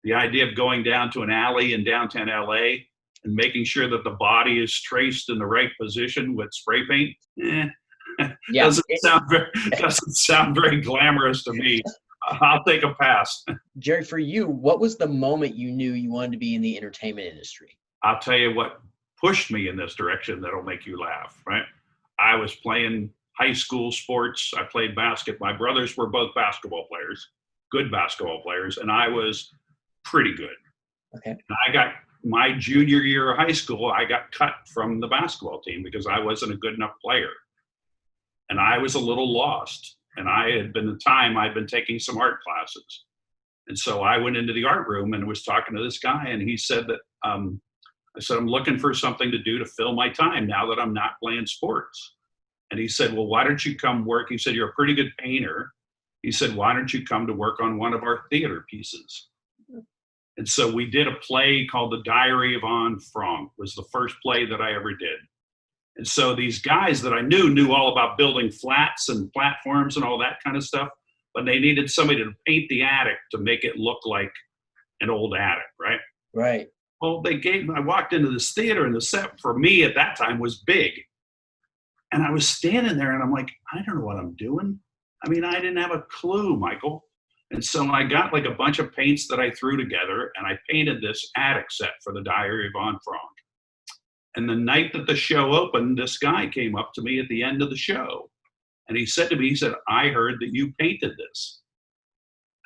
The idea of going down to an alley in downtown LA and making sure that the body is traced in the right position with spray paint, Yeah. doesn't sound very glamorous to me. I'll take a pass. Jerry, for you, what was the moment you knew you wanted to be in the entertainment industry? I'll tell you what pushed me in this direction that'll make you laugh, right? I was playing high school sports. I played basketball. My brothers were both basketball players, good basketball players, and I was pretty good. Okay. And I got my junior year of high school, I got cut from the basketball team because I wasn't a good enough player. And I was a little lost. And I'd been taking some art classes. And so I went into the art room and was talking to this guy, and he said that, I said, I'm looking for something to do to fill my time now that I'm not playing sports. And he said, well, why don't you come work? He said, you're a pretty good painter. He said, why don't you come to work on one of our theater pieces? And so we did a play called The Diary of Anne Frank. Was the first play that I ever did. And so these guys that I knew all about building flats and platforms and all that kind of stuff, but they needed somebody to paint the attic to make it look like an old attic, right? Right. Well, I walked into this theater, and the set for me at that time was big. And I was standing there and I'm like, I don't know what I'm doing. I mean, I didn't have a clue, Michael. And so I got like a bunch of paints that I threw together, and I painted this attic set for The Diary of Anne Frank. And the night that the show opened, this guy came up to me at the end of the show. And he said to me, I heard that you painted this.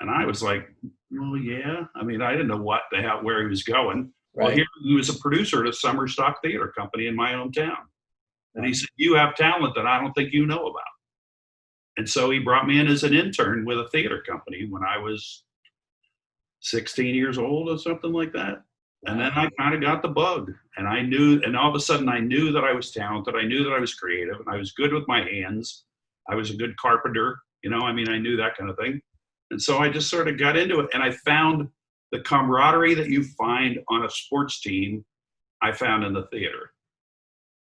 And I was like, well, yeah. I mean, I didn't know where he was going. Right. Well, he was a producer at a summer stock theater company in my hometown. And he said, you have talent that I don't think you know about. And so he brought me in as an intern with a theater company when I was 16 years old or something like that. And then I kind of got the bug, and all of a sudden I knew that I was talented. I knew that I was creative, and I was good with my hands. I was a good carpenter, I knew that kind of thing. And so I just sort of got into it, and I found the camaraderie that you find on a sports team, I found in the theater.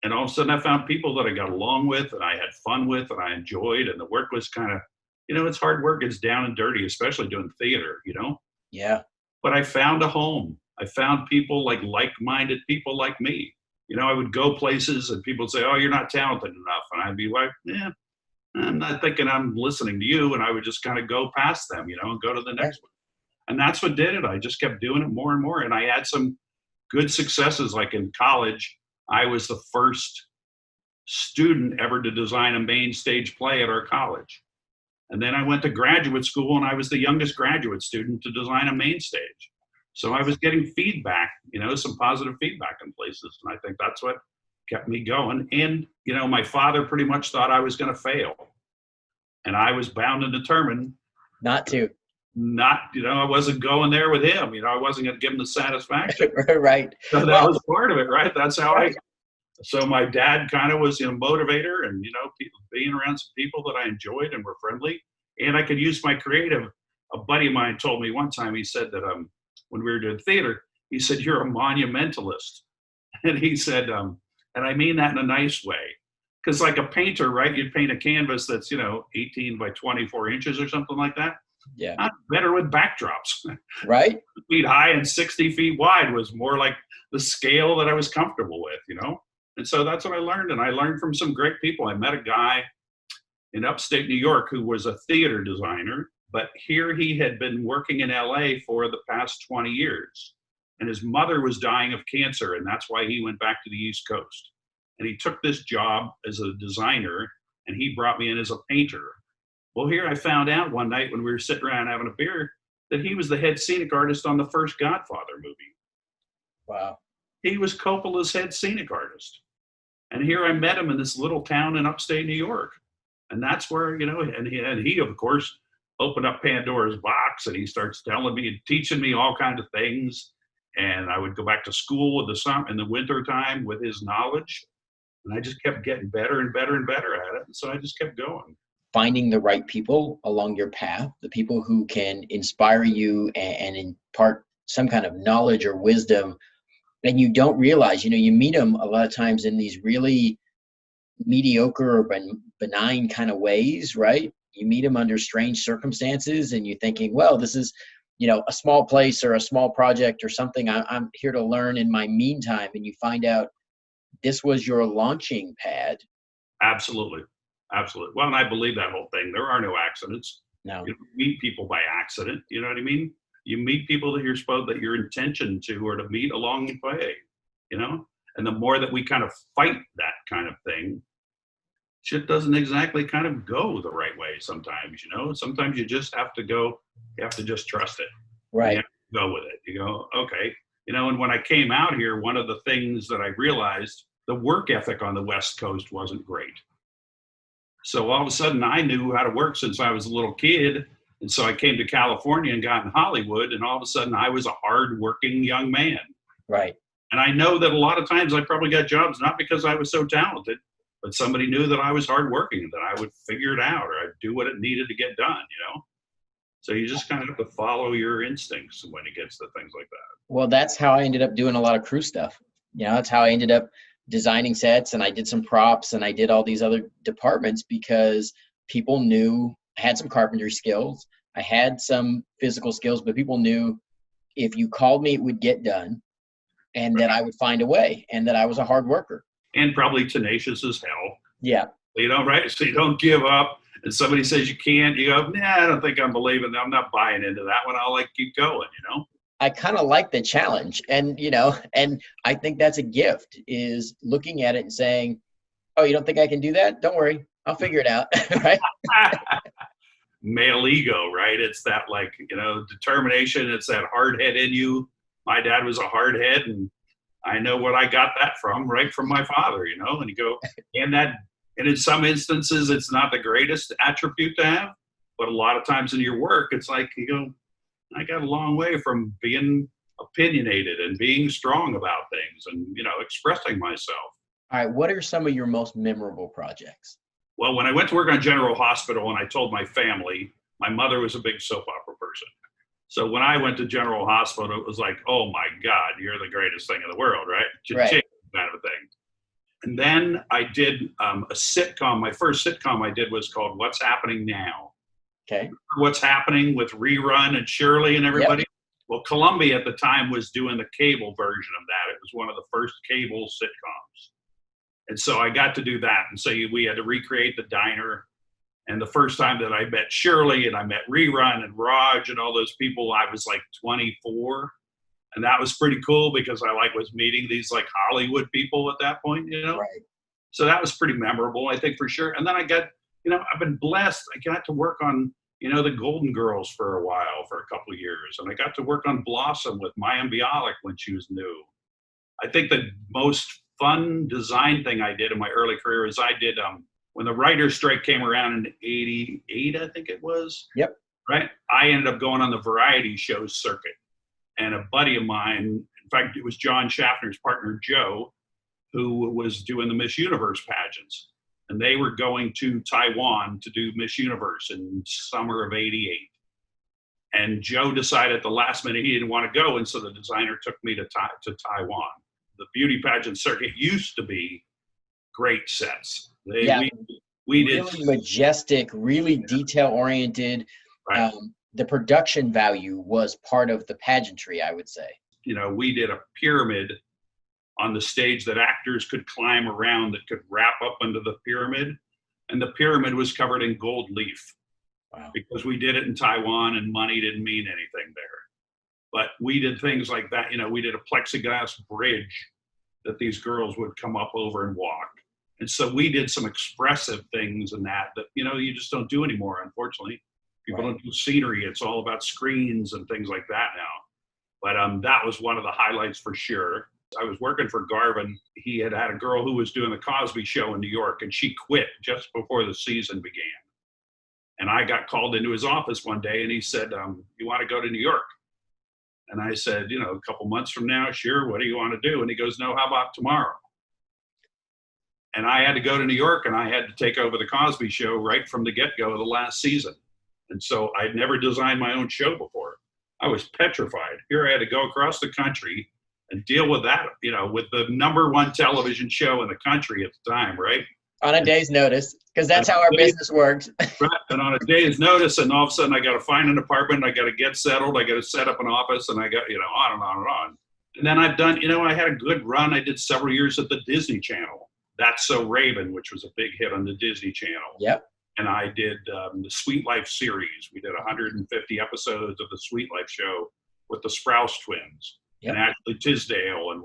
And all of a sudden I found people that I got along with, and I had fun with, and I enjoyed, and the work was kind of, it's hard work. It's down and dirty, especially doing theater, Yeah. But I found a home. I found people like-minded people like me. I would go places and people would say, oh, you're not talented enough. And I'd be like, yeah, I'm not thinking I'm listening to you. And I would just kind of go past them, and go to the next one. And that's what did it. I just kept doing it more and more. And I had some good successes. Like in college, I was the first student ever to design a main stage play at our college. And then I went to graduate school, and I was the youngest graduate student to design a main stage. So I was getting feedback, some positive feedback in places. And I think that's what kept me going. And, my father pretty much thought I was going to fail. And I was bound and determined not to. I wasn't going there with him. I wasn't going to give him the satisfaction. Right. So that was part of it, right? That's how so my dad kind of was, motivator, and, being around some people that I enjoyed and were friendly. And I could use my creative. A buddy of mine told me one time, he said that, when we were doing theater, he said, you're a monumentalist. And he said, and I mean that in a nice way. Because like a painter, right, you'd paint a canvas that's, 18 by 24 inches or something like that. Yeah. I'm better with backdrops. Right. Feet high and 60 feet wide was more like the scale that I was comfortable with, And so that's what I learned. And I learned from some great people. I met a guy in upstate New York who was a theater designer. But here he had been working in LA for the past 20 years. And his mother was dying of cancer, and that's why he went back to the East Coast. And he took this job as a designer, and he brought me in as a painter. Well, here I found out one night when we were sitting around having a beer that he was the head scenic artist on the first Godfather movie. Wow. He was Coppola's head scenic artist. And here I met him in this little town in upstate New York. And that's where, and he of course opened up Pandora's box, and he starts telling me and teaching me all kinds of things. And I would go back to school in the winter time with his knowledge. And I just kept getting better and better and better at it. And so I just kept going. Finding the right people along your path, the people who can inspire you and impart some kind of knowledge or wisdom. And you don't realize, you meet them a lot of times in these really mediocre or benign kind of ways, right? You meet them under strange circumstances and you're thinking, well, this is, a small place or a small project or something I'm here to learn in my meantime. And you find out this was your launching pad. Absolutely. Absolutely. Well, and I believe that whole thing. There are no accidents. No. You don't meet people by accident. You know what I mean? You meet people that that your intention to or to meet along the way, and the more that we kind of fight that kind of thing, shit doesn't exactly kind of go the right way sometimes. Sometimes you just have to go, you have to just trust it. Right. You have to go with it. You go, okay. And when I came out here, one of the things that I realized, the work ethic on the West Coast wasn't great. So all of a sudden I knew how to work since I was a little kid. And so I came to California and got in Hollywood, and all of a sudden I was a hard-working young man. Right. And I know that a lot of times I probably got jobs not because I was so talented, but somebody knew that I was hardworking and that I would figure it out or I'd do what it needed to get done, So you just kind of have to follow your instincts when it gets to things like that. Well, that's how I ended up doing a lot of crew stuff. That's how I ended up designing sets, and I did some props, and I did all these other departments because people knew I had some carpentry skills. I had some physical skills, but people knew if you called me, it would get done, and that I would find a way, and that I was a hard worker. And probably tenacious as hell. Yeah. Right? So you don't give up. And somebody says you can't, you go, nah, I don't think I'm believing that. I'm not buying into that one. I'll keep going, I kind of like the challenge, and and I think that's a gift, is looking at it and saying, oh, you don't think I can do that? Don't worry, I'll figure it out. Right. Male ego, right? It's that determination. It's that hard head in you. My dad was a hard head, and I know what I got that from, right from my father, and you go, and in some instances, it's not the greatest attribute to have, but a lot of times in your work, it's like you go, I got a long way from being opinionated and being strong about things and, expressing myself. All right. What are some of your most memorable projects? Well, when I went to work on General Hospital and I told my family, my mother was a big soap opera person. So when I went to General Hospital, it was like, oh my God, you're the greatest thing in the world, right? Right. Kind of a thing. And then I did a sitcom. My first sitcom I did was called What's Happening Now. Okay. What's Happening with Rerun and Shirley and everybody. Yep. Well, Columbia at the time was doing the cable version of that. It was one of the first cable sitcoms. And so I got to do that. And so we had to recreate the diner. And the first time that I met Shirley and I met Rerun and Raj and all those people, I was like 24. And that was pretty cool because I was meeting these Hollywood people at that point, Right. So that was pretty memorable, I think, for sure. And then I got, I've been blessed. I got to work on, the Golden Girls for a while, for a couple of years. And I got to work on Blossom with Maya Bialik when she was new. I think the most fun design thing I did in my early career is I did, when the writer's strike came around in 88, I think it was. Yep. Right? I ended up going on the variety show circuit. And a buddy of mine, in fact, it was John Schaffner's partner, Joe, who was doing the Miss Universe pageants. And they were going to Taiwan to do Miss Universe in summer of 88. And Joe decided at the last minute he didn't want to go. And so the designer took me to Taiwan. The beauty pageant circuit used to be great sets. We did really majestic, really detail-oriented. Right. The production value was part of the pageantry, I would say. We did a pyramid on the stage that actors could climb around that could wrap up under the pyramid. And the pyramid was covered in gold leaf. Wow. Because we did it in Taiwan and money didn't mean anything there. But we did things like that. We did a plexiglass bridge that these girls would come up over and walk. And so we did some expressive things in that you just don't do anymore, unfortunately. People don't do scenery. It's all about screens and things like that now. But that was one of the highlights for sure. I was working for Garvin. He had a girl who was doing the Cosby Show in New York, and she quit just before the season began. And I got called into his office one day, and he said, you want to go to New York? And I said, a couple months from now, sure. What do you want to do? And he goes, no, how about tomorrow? And I had to go to New York, and I had to take over the Cosby Show right from the get-go of the last season. And so I'd never designed my own show before. I was petrified. Here I had to go across the country and deal with that, with the #1 television show in the country at the time, right? On a day's notice, because that's how our business works. Right, and on a day's notice, and all of a sudden I got to find an apartment, I got to get settled, I got to set up an office, and I got, on and on and on. And then I've done, I had a good run. I did several years at the Disney Channel. That's So Raven, which was a big hit on the Disney Channel. Yep. And I did the Sweet Life series. We did 150 episodes of the Sweet Life show with the Sprouse twins, yep, and Ashley Tisdale and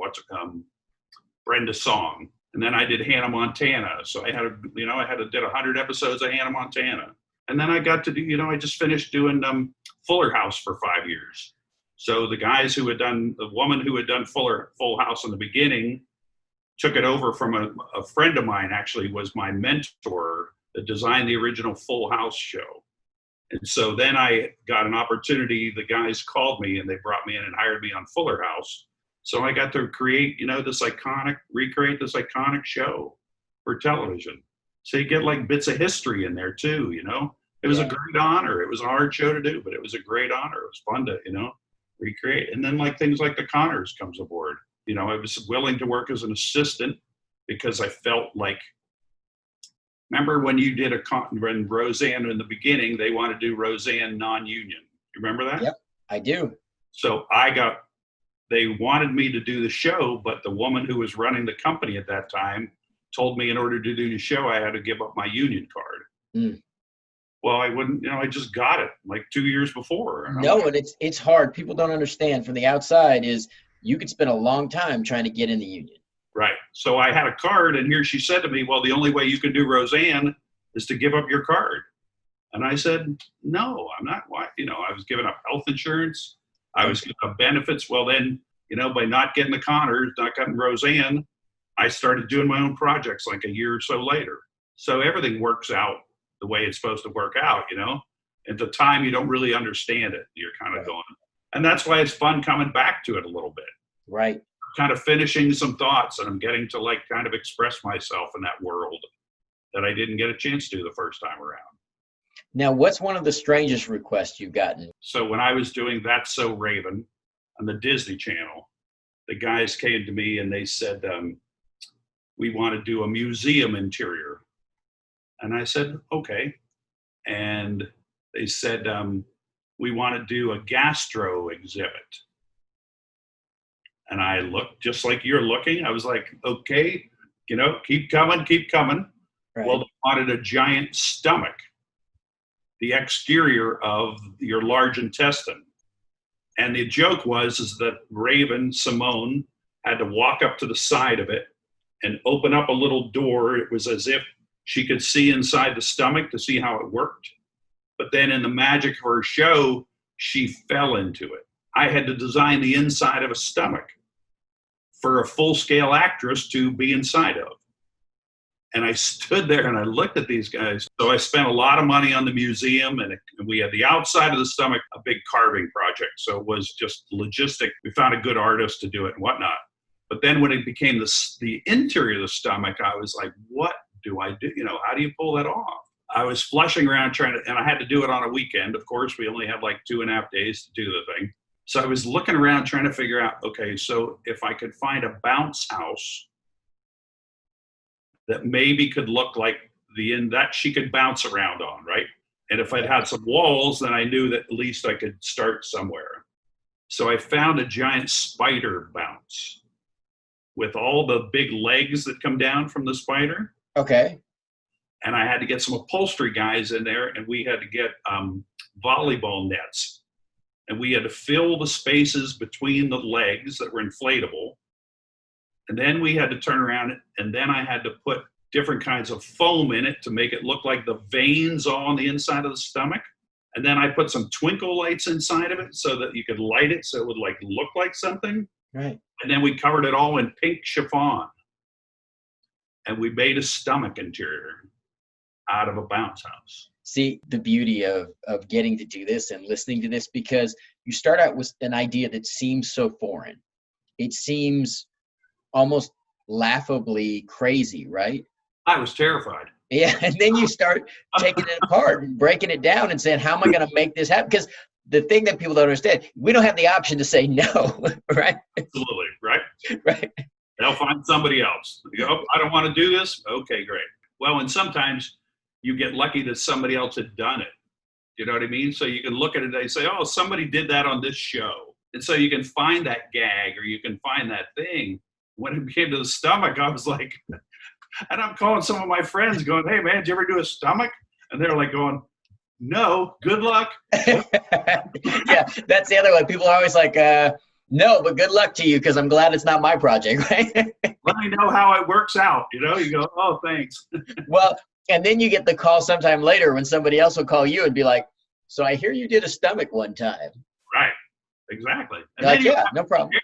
Brenda Song. And then I did Hannah Montana. So I had did 100 episodes of Hannah Montana. And then I got to do, I just finished doing Fuller House for 5 years. So the woman who had done Full House in the beginning took it over from a friend of mine, actually was my mentor, that designed the original Full House show. And so then I got an opportunity. The guys called me and they brought me in and hired me on Fuller House. So I got to create, recreate this iconic show for television. So you get like bits of history in there too, It was a great honor. It was a hard show to do, but it was a great honor. It was fun to, recreate. And then things like the Connors comes aboard. I was willing to work as an assistant because I felt like, remember when you did when Roseanne in the beginning, they wanted to do Roseanne non-union. You remember that? Yep, I do. So they wanted me to do the show, but the woman who was running the company at that time told me in order to do the show, I had to give up my union card. Mm. Well, I wouldn't, I just got it like 2 years before. And it's hard. People don't understand from the outside is you could spend a long time trying to get in the union. Right. So I had a card, and here she said to me, well, the only way you can do Roseanne is to give up your card. And I said, no, I'm not. Why? I was giving up health insurance. I was giving up benefits. Well, then, by not getting the Connors, not getting Roseanne, I started doing my own projects like a year or so later. So everything works out the way it's supposed to work out, At the time, you don't really understand it. You're kind of going. And that's why it's fun coming back to it a little bit. Right. Kind of finishing some thoughts, and I'm getting to kind of express myself in that world that I didn't get a chance to the first time around. Now, what's one of the strangest requests you've gotten? So when I was doing That's So Raven on the Disney Channel, the guys came to me and they said, we want to do a museum interior. And I said, okay. And they said, we want to do a gastro exhibit. And I looked just like you're looking. I was like, okay, keep coming, keep coming. Right. Well, they wanted a giant stomach, the exterior of your large intestine. And the joke is that Raven, Simone, had to walk up to the side of it and open up a little door. It was as if she could see inside the stomach to see how it worked. But then in the magic of her show, she fell into it. I had to design the inside of a stomach for a full-scale actress to be inside of. And I stood there and I looked at these guys. So I spent a lot of money on the museum, and we had the outside of the stomach, a big carving project. So it was just logistic. We found a good artist to do it and whatnot. But then when it became the interior of the stomach, I was like, what do I do? How do you pull that off? I was flushing around and I had to do it on a weekend. Of course, we only had like 2.5 days to do the thing. So I was looking around trying to figure out, okay, so if I could find a bounce house that maybe could look like that she could bounce around on, right? And if I'd had some walls, then I knew that at least I could start somewhere. So I found a giant spider bounce with all the big legs that come down from the spider. Okay. And I had to get some upholstery guys in there, and we had to get volleyball nets. And we had to fill the spaces between the legs that were inflatable. And then we had to turn around, and then I had to put different kinds of foam in it to make it look like the veins all on the inside of the stomach. And then I put some twinkle lights inside of it so that you could light it so it would look like something. Right. And then we covered it all in pink chiffon. And we made a stomach interior out of a bounce house. See the beauty of getting to do this and listening to this, because you start out with an idea that seems so foreign. It seems almost laughably crazy, right? I was terrified. Yeah, and then you start taking it apart and breaking it down and saying, how am I going to make this happen? Because the thing that people don't understand, we don't have the option to say no, right? Absolutely, right? Right. They'll find somebody else. They go, oh, I don't want to do this. Okay, great. Well, and sometimes you get lucky that somebody else had done it. You know what I mean? So you can look at it and they say, oh, somebody did that on this show. And so you can find that gag or you can find that thing. When it came to the stomach, I was like, and I'm calling some of my friends going, hey, man, did you ever do a stomach? And they're like going, no, good luck. Yeah, that's the other one. People are always like, no, but good luck to you because I'm glad it's not my project, right? Let me know how it works out. You know, you go, oh, thanks. Well, and then you get the call sometime later when somebody else will call you and be like, so I hear you did a stomach one time. Right, exactly. And like, then yeah, no problem. Share.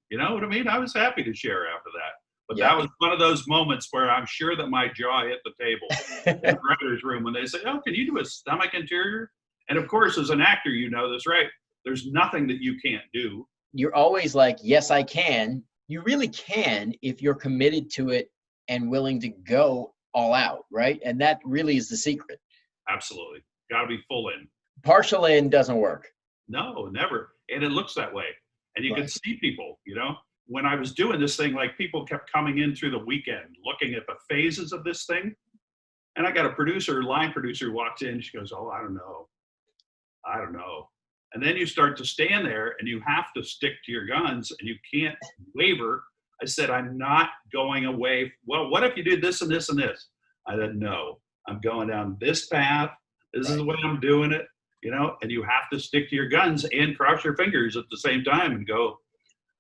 You know what I mean? I was happy to share after that. But Yeah. that was one of those moments where I'm sure that my jaw hit the table in the writer's room when they say, oh, can you do a stomach interior? And of course, as an actor, you know this, right? There's nothing that you can't do. You're always like, yes, I can. You really can if you're committed to it and willing to go all out, right? And that really is the secret. Absolutely. Got to be full in. Partial in doesn't work. No, never. And it looks that way. And you Right. can see people, you know, when I was doing this thing, like people kept coming in through the weekend looking at the phases of this thing. And I got a line producer who walks in, she goes, oh, I don't know. And then you start to stand there and you have to stick to your guns and you can't waver. I said, I'm not going away. Well, what if you did this and this and this? I said, no, I'm going down this path. This is the way I'm doing it, you know, and you have to stick to your guns and cross your fingers at the same time and go,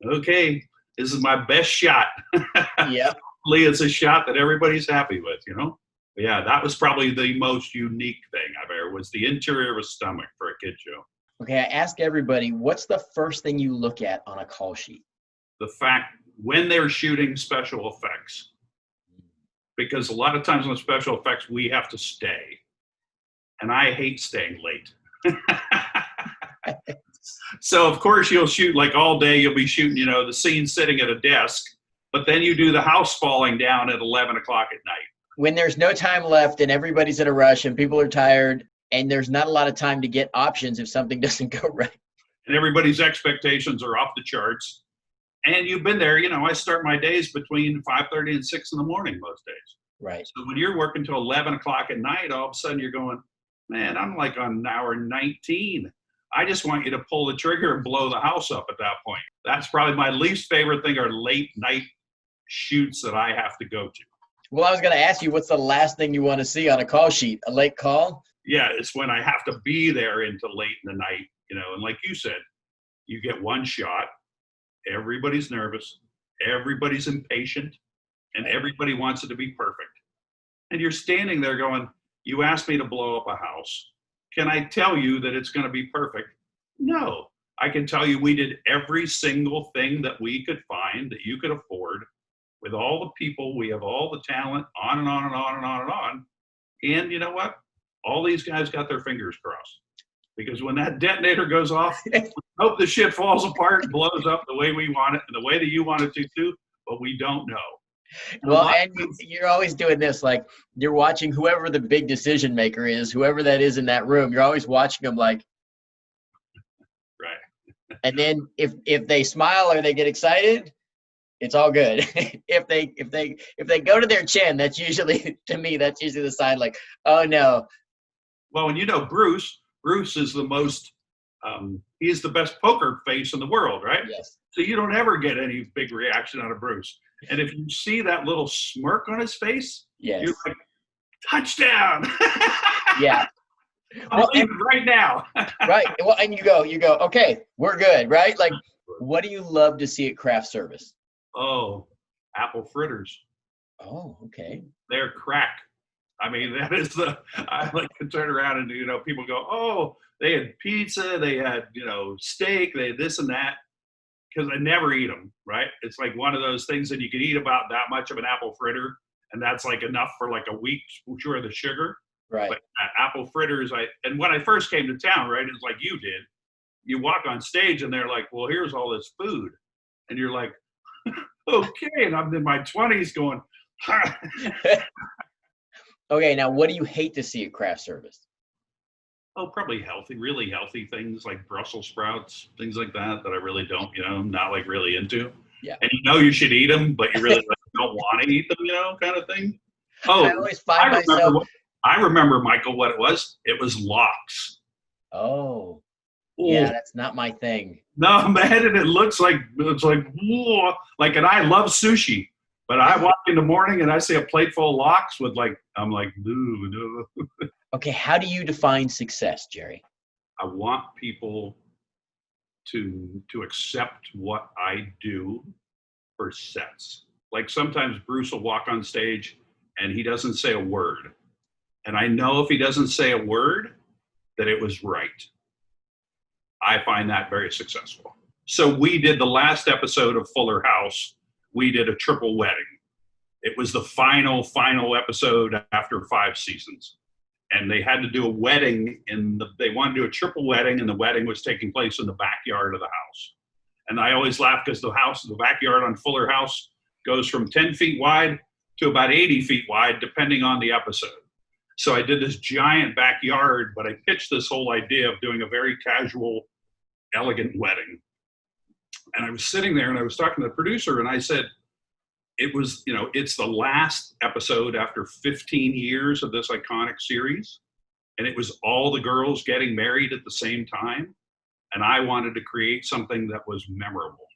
okay, this is my best shot. Yeah. Hopefully it's a shot that everybody's happy with, you know? But yeah, that was probably the most unique thing I've ever, was the interior of a stomach for a kid show. Okay, I ask everybody, what's the first thing you look at on a call sheet? The fact when they're shooting special effects, because a lot of times on special effects, we have to stay. And I hate staying late. So of course you'll shoot like all day, you'll be shooting, you know, the scene sitting at a desk, but then you do the house falling down at 11 o'clock at night. When there's no time left and everybody's in a rush and people are tired and there's not a lot of time to get options if something doesn't go right. And everybody's expectations are off the charts. And you've been there, you know, I start my days between 5:30 and 6 in the morning most days. Right. So when you're working till 11 o'clock at night, all of a sudden you're going, man, I'm like on hour 19. I just want you to pull the trigger and blow the house up at that point. That's probably my least favorite thing, are late night shoots that I have to go to. Well, I was going to ask you, what's the last thing you want to see on a call sheet? A late call? Yeah, it's when I have to be there until late in the night, you know, and like you said, you get one shot, everybody's nervous, everybody's impatient, and everybody wants it to be perfect. And you're standing there going, you asked me to blow up a house. Can I tell you that it's going to be perfect? No. I can tell you we did every single thing that we could find that you could afford with all the people. We have all the talent, on and on and on and on and on. And you know what? All these guys got their fingers crossed. Because when that detonator goes off, I hope the shit falls apart and blows up the way we want it and the way that you want it to too, but we don't know. Well, and you're always doing this, like you're watching whoever the big decision maker is, whoever that is in that room, you're always watching them like, right. And then if they smile or they get excited, it's all good. if they go to their chin, that's usually, to me, that's usually the sign like, oh no. Well, and you know, Bruce is the most, he's the best poker face in the world, right? Yes. So you don't ever get any big reaction out of Bruce. And if you see that little smirk on his face, yes, you're like, touchdown. Yeah. I'll leave it right now. Right. Well, and you go, okay, we're good, right? Like, what do you love to see at craft service? Oh, apple fritters. Oh, okay. They're crack. I mean, that is I like to turn around and, you know, people go, oh, they had pizza, they had, you know, steak, they had this and that. because I never eat them, right? It's like one of those things that you can eat about that much of an apple fritter, and that's like enough for like a week's worth of sugar. Right. But apple fritters, and when I first came to town, right, it's like you did. You walk on stage and they're like, well, here's all this food. And you're like, okay. And I'm in my 20s going, Okay, now what do you hate to see at craft service? oh, probably healthy, really healthy things like Brussels sprouts, things like that I really don't, not like really into. Yeah. And you should eat them, but you really don't want to eat them, kind of thing. Oh, I always find myself. I remember, Michael, what it was. It was lox. Oh, Ooh. yeah, that's not my thing. No, man, and it's like, whoa. Like, and I love sushi, but I walk in the morning and I see a plate full of lox with I'm like, no. Okay, how do you define success, Jerry? I want people to accept what I do for sets. Like sometimes Bruce will walk on stage and he doesn't say a word. And I know if he doesn't say a word, that it was right. I find that very successful. So we did the last episode of Fuller House. We did a triple wedding. It was the final episode after 5 seasons. And they had to do a wedding they wanted to do a triple wedding, and the wedding was taking place in the backyard of the house. And I always laugh because the backyard on Fuller House goes from 10 feet wide to about 80 feet wide, depending on the episode. So I did this giant backyard, but I pitched this whole idea of doing a very casual, elegant wedding. And I was sitting there and I was talking to the producer and I said, it was, it's the last episode after 15 years of this iconic series. And it was all the girls getting married at the same time. And I wanted to create something that was memorable.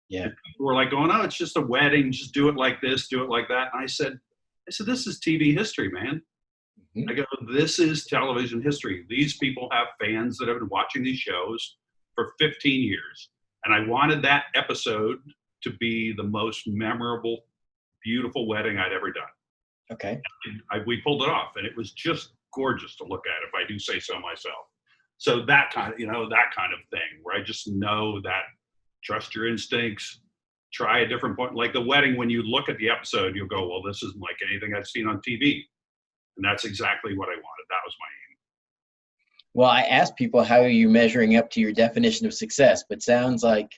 Yeah. And people were like going, oh, it's just a wedding. Just do it like this, do it like that. And I said, this is TV history, man. Mm-hmm. I go, this is television history. These people have fans that have been watching these shows for 15 years. And I wanted that episode to be the most memorable, beautiful wedding I'd ever done. Okay. And we pulled it off, and it was just gorgeous to look at, if I do say so myself. So that kind of thing, where I just know that trust your instincts, try a different point. Like the wedding, when you look at the episode, you'll go, well, this isn't like anything I've seen on TV. And that's exactly what I wanted. That was my aim. Well, I asked people, how are you measuring up to your definition of success? But sounds like,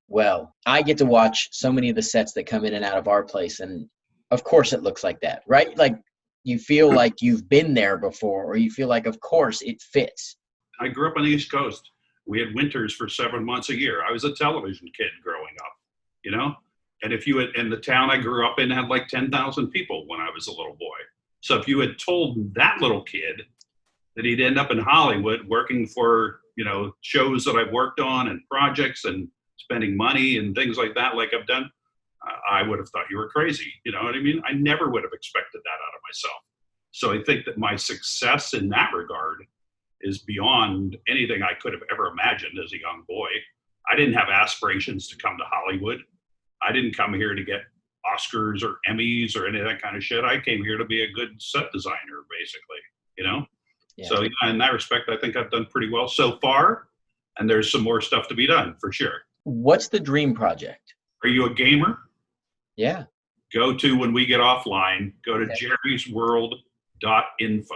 well, I get to watch so many of the sets that come in and out of our place. And of course it looks like that, right? Like you feel like you've been there before, or you feel like, of course, it fits. I grew up on the East Coast. We had winters for 7 months a year. I was a television kid growing up, And if you had, in the town I grew up in had like 10,000 people when I was a little boy. So if you had told that little kid that he'd end up in Hollywood working for, shows that I've worked on and projects and spending money and things like that, like I've done, I would have thought you were crazy. You know what I mean? I never would have expected that out of myself. So I think that my success in that regard is beyond anything I could have ever imagined as a young boy. I didn't have aspirations to come to Hollywood. I didn't come here to get Oscars or Emmys or any of that kind of shit. I came here to be a good set designer, basically, Yeah. So in that respect, I think I've done pretty well so far. And there's some more stuff to be done for sure. What's the dream project? Are you a gamer? Yeah. Go to, when we get offline, go to jerrysworld.info.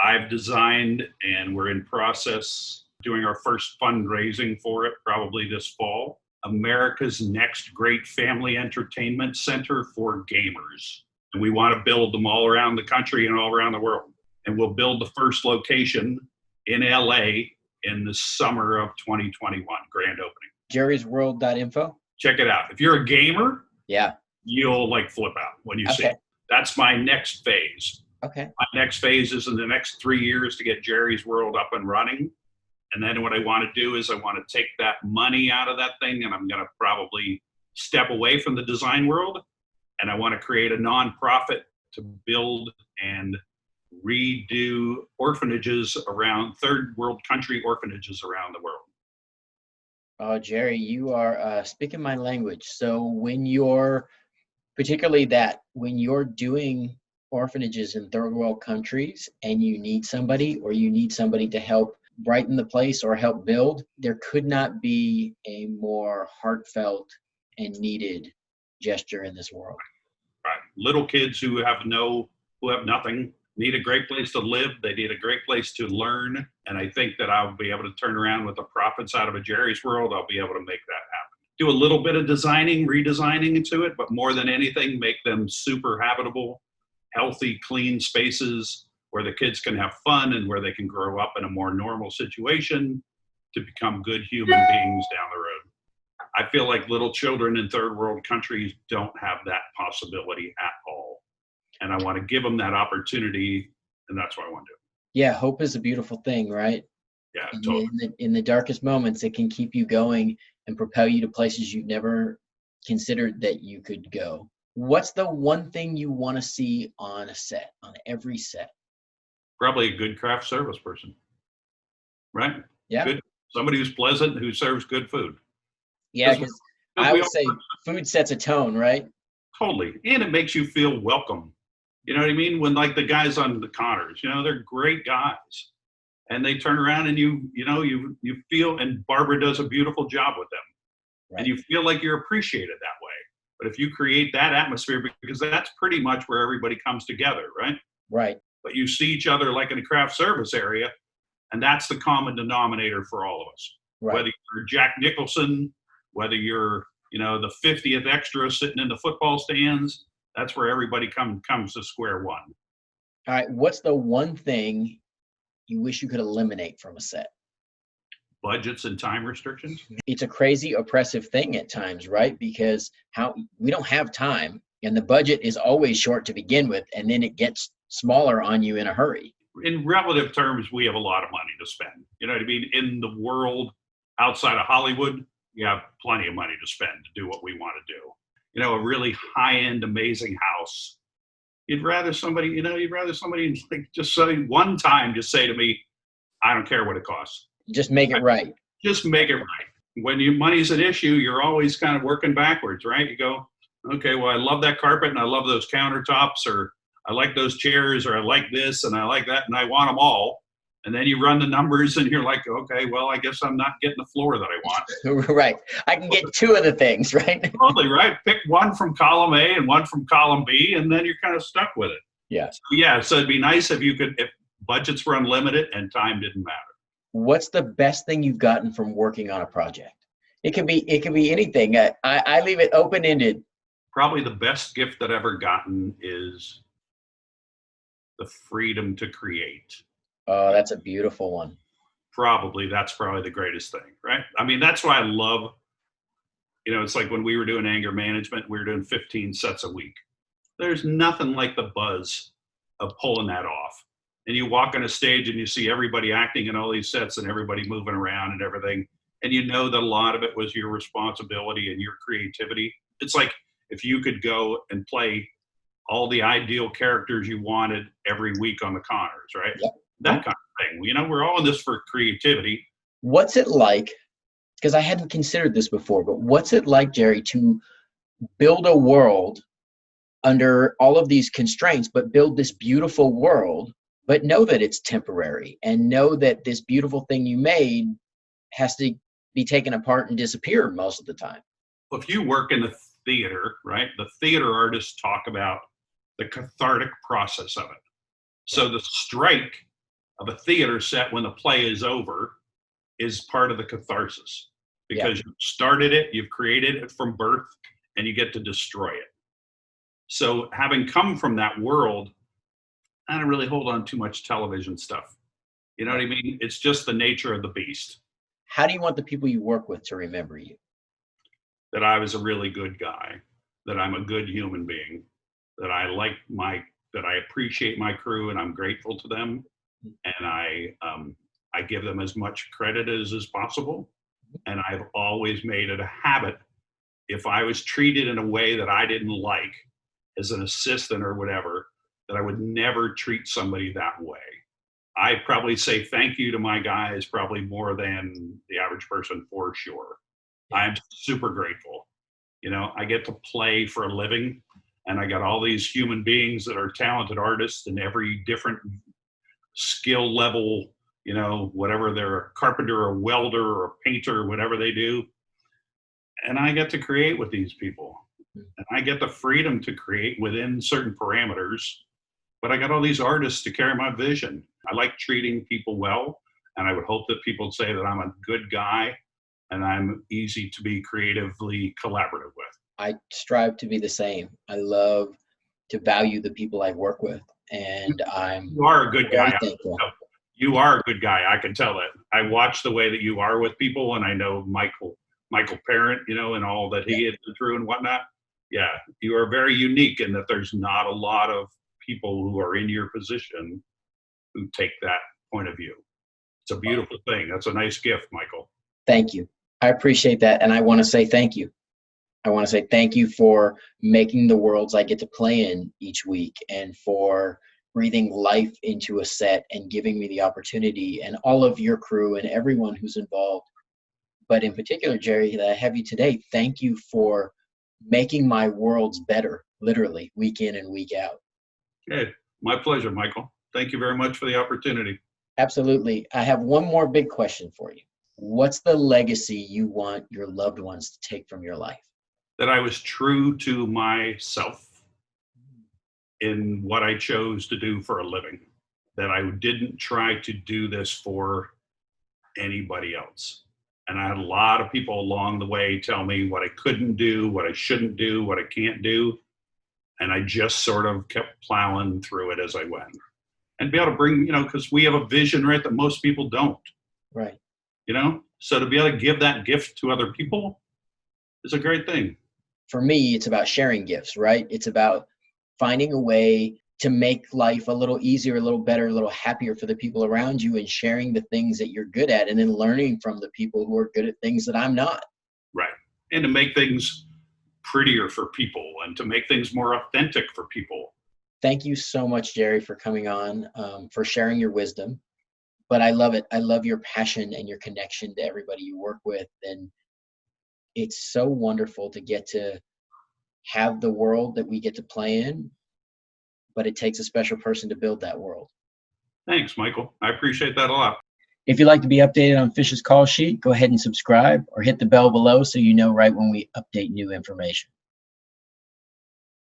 I've designed, and we're in process doing our first fundraising for it, probably this fall, America's next great family entertainment center for gamers. And we want to build them all around the country and all around the world. And we'll build the first location in LA in the summer of 2021, grand opening. jerrysworld.info. Check it out. If you're a gamer, yeah, you'll flip out when you see it. That's my next phase. Okay. My next phase is in the next 3 years to get Jerry's World up and running. And then what I want to do is I want to take that money out of that thing, and I'm going to probably step away from the design world. And I want to create a nonprofit to build and redo orphanages around third world country orphanages around the world. Oh, Jerry, you are speaking my language. So when you're, particularly that, when you're doing orphanages in third world countries and you need somebody, or you need somebody to help brighten the place or help build, there could not be a more heartfelt and needed gesture in this world. Right. Little kids who have nothing need a great place to live. They need a great place to learn. And I think that I'll be able to turn around with the profits out of a Jerry's World. I'll be able to make that happen. Do a little bit of redesigning into it, but more than anything, make them super habitable, healthy, clean spaces where the kids can have fun and where they can grow up in a more normal situation to become good human beings down the road. I feel like little children in third world countries don't have that possibility at all. And I want to give them that opportunity, and that's what I want to do. Yeah, hope is a beautiful thing, right? Yeah, totally. In the darkest moments, it can keep you going and propel you to places you've never considered that you could go. What's the one thing you want to see on a set, on every set? Probably a good craft service person, right? Yeah. Good, somebody who's pleasant, who serves good food. Yeah, because I would say food sets a tone, right? Totally. And it makes you feel welcome. You know what I mean? When like the guys on the Connors, they're great guys. And they turn around and you feel, and Barbara does a beautiful job with them. Right. And you feel like you're appreciated that way. But if you create that atmosphere, because that's pretty much where everybody comes together, right? Right. But you see each other like in a craft service area, and that's the common denominator for all of us. Right. Whether you're Jack Nicholson, whether you're, the 50th extra sitting in the football stands, that's where everybody comes to square one. All right. What's the one thing you wish you could eliminate from a set? Budgets and time restrictions. It's a crazy oppressive thing at times, right? Because we don't have time, and the budget is always short to begin with, and then it gets smaller on you in a hurry. In relative terms, we have a lot of money to spend. You know what I mean? In the world outside of Hollywood, you have plenty of money to spend to do what we want to do. A really high-end, amazing house. You'd rather somebody like just say one time, just say to me, I don't care what it costs. Just make it right. Just make it right. When money's an issue, you're always kind of working backwards, right? You go, okay, well, I love that carpet and I love those countertops, or I like those chairs, or I like this and I like that, and I want them all. And then you run the numbers and you're like, okay, well, I guess I'm not getting the floor that I want. Right. I can get two of the things, right? Totally, right? Pick one from column A and one from column B, and then you're kind of stuck with it. Yeah. So it'd be nice if budgets were unlimited and time didn't matter. What's the best thing you've gotten from working on a project? It can be anything. I leave it open-ended. Probably the best gift that I've ever gotten is the freedom to create. Oh, that's a beautiful one. That's probably the greatest thing, right? I mean, that's why I love, it's like when we were doing anger management, we were doing 15 sets a week. There's nothing like the buzz of pulling that off. And you walk on a stage and you see everybody acting in all these sets and everybody moving around and everything. And that a lot of it was your responsibility and your creativity. It's like if you could go and play all the ideal characters you wanted every week on the Connors, right? Yep. That kind of thing. We're all in this for creativity. What's it like, because I hadn't considered this before, but what's it like, Jerry, to build a world under all of these constraints, but build this beautiful world, but know that it's temporary and know that this beautiful thing you made has to be taken apart and disappear most of the time? If you work in the theater, right, the theater artists talk about the cathartic process of it. So the strike of a theater set when the play is over is part of the catharsis, because you started it, you've created it from birth, and you get to destroy it. So having come from that world, I don't really hold on too much television stuff. You know what I mean? It's just the nature of the beast. How do you want the people you work with to remember you? That I was a really good guy, that I'm a good human being, that I appreciate my crew and I'm grateful to them. And I give them as much credit as is possible. And I've always made it a habit, if I was treated in a way that I didn't like as an assistant or whatever, that I would never treat somebody that way. I probably say thank you to my guys probably more than the average person, for sure. I'm super grateful. I get to play for a living, and I got all these human beings that are talented artists in every different skill level, you know, whatever they're a carpenter or welder or a painter, whatever they do. And I get to create with these people. And I get the freedom to create within certain parameters. But I got all these artists to carry my vision. I like treating people well. And I would hope that people say that I'm a good guy and I'm easy to be creatively collaborative with. I strive to be the same. I love to value the people I work with. And I'm You are a good very guy. thankful. You are a good guy. I can tell that. I watch the way that you are with people, and I know Michael Parent, you know, and all that he had been through and whatnot. Yeah, you are very unique in that there's not a lot of people who are in your position who take that point of view. It's a beautiful thing. That's a nice gift, Michael. Thank you. I appreciate that. And I want to say thank you. I want to say thank you for making the worlds I get to play in each week, and for breathing life into a set and giving me the opportunity, and all of your crew and everyone who's involved. But in particular, Jerry, that I have you today, thank you for making my worlds better, literally, week in and week out. Okay, my pleasure, Michael. Thank you very much for the opportunity. Absolutely. I have one more big question for you. What's the legacy you want your loved ones to take from your life? That I was true to myself in what I chose to do for a living. That I didn't try to do this for anybody else. And I had a lot of people along the way tell me what I couldn't do, what I shouldn't do, what I can't do. And I just sort of kept plowing through it as I went. And be able to bring, you know, because we have a vision, right, that most people don't. Right. You know, so to be able to give that gift to other people is a great thing. For me, it's about sharing gifts, right? It's about finding a way to make life a little easier, a little better, a little happier for the people around you, and sharing the things that you're good at, and then learning from the people who are good at things that I'm not. Right. And to make things prettier for people, and to make things more authentic for people. Thank you so much, Jerry, for coming on, for sharing your wisdom. But I love it. I love your passion and your connection to everybody you work with. And it's so wonderful to get to have the world that we get to play in, but it takes a special person to build that world. Thanks, Michael. I appreciate that a lot. If you'd like to be updated on Fish's Call Sheet, go ahead and subscribe or hit the bell below so you know right when we update new information.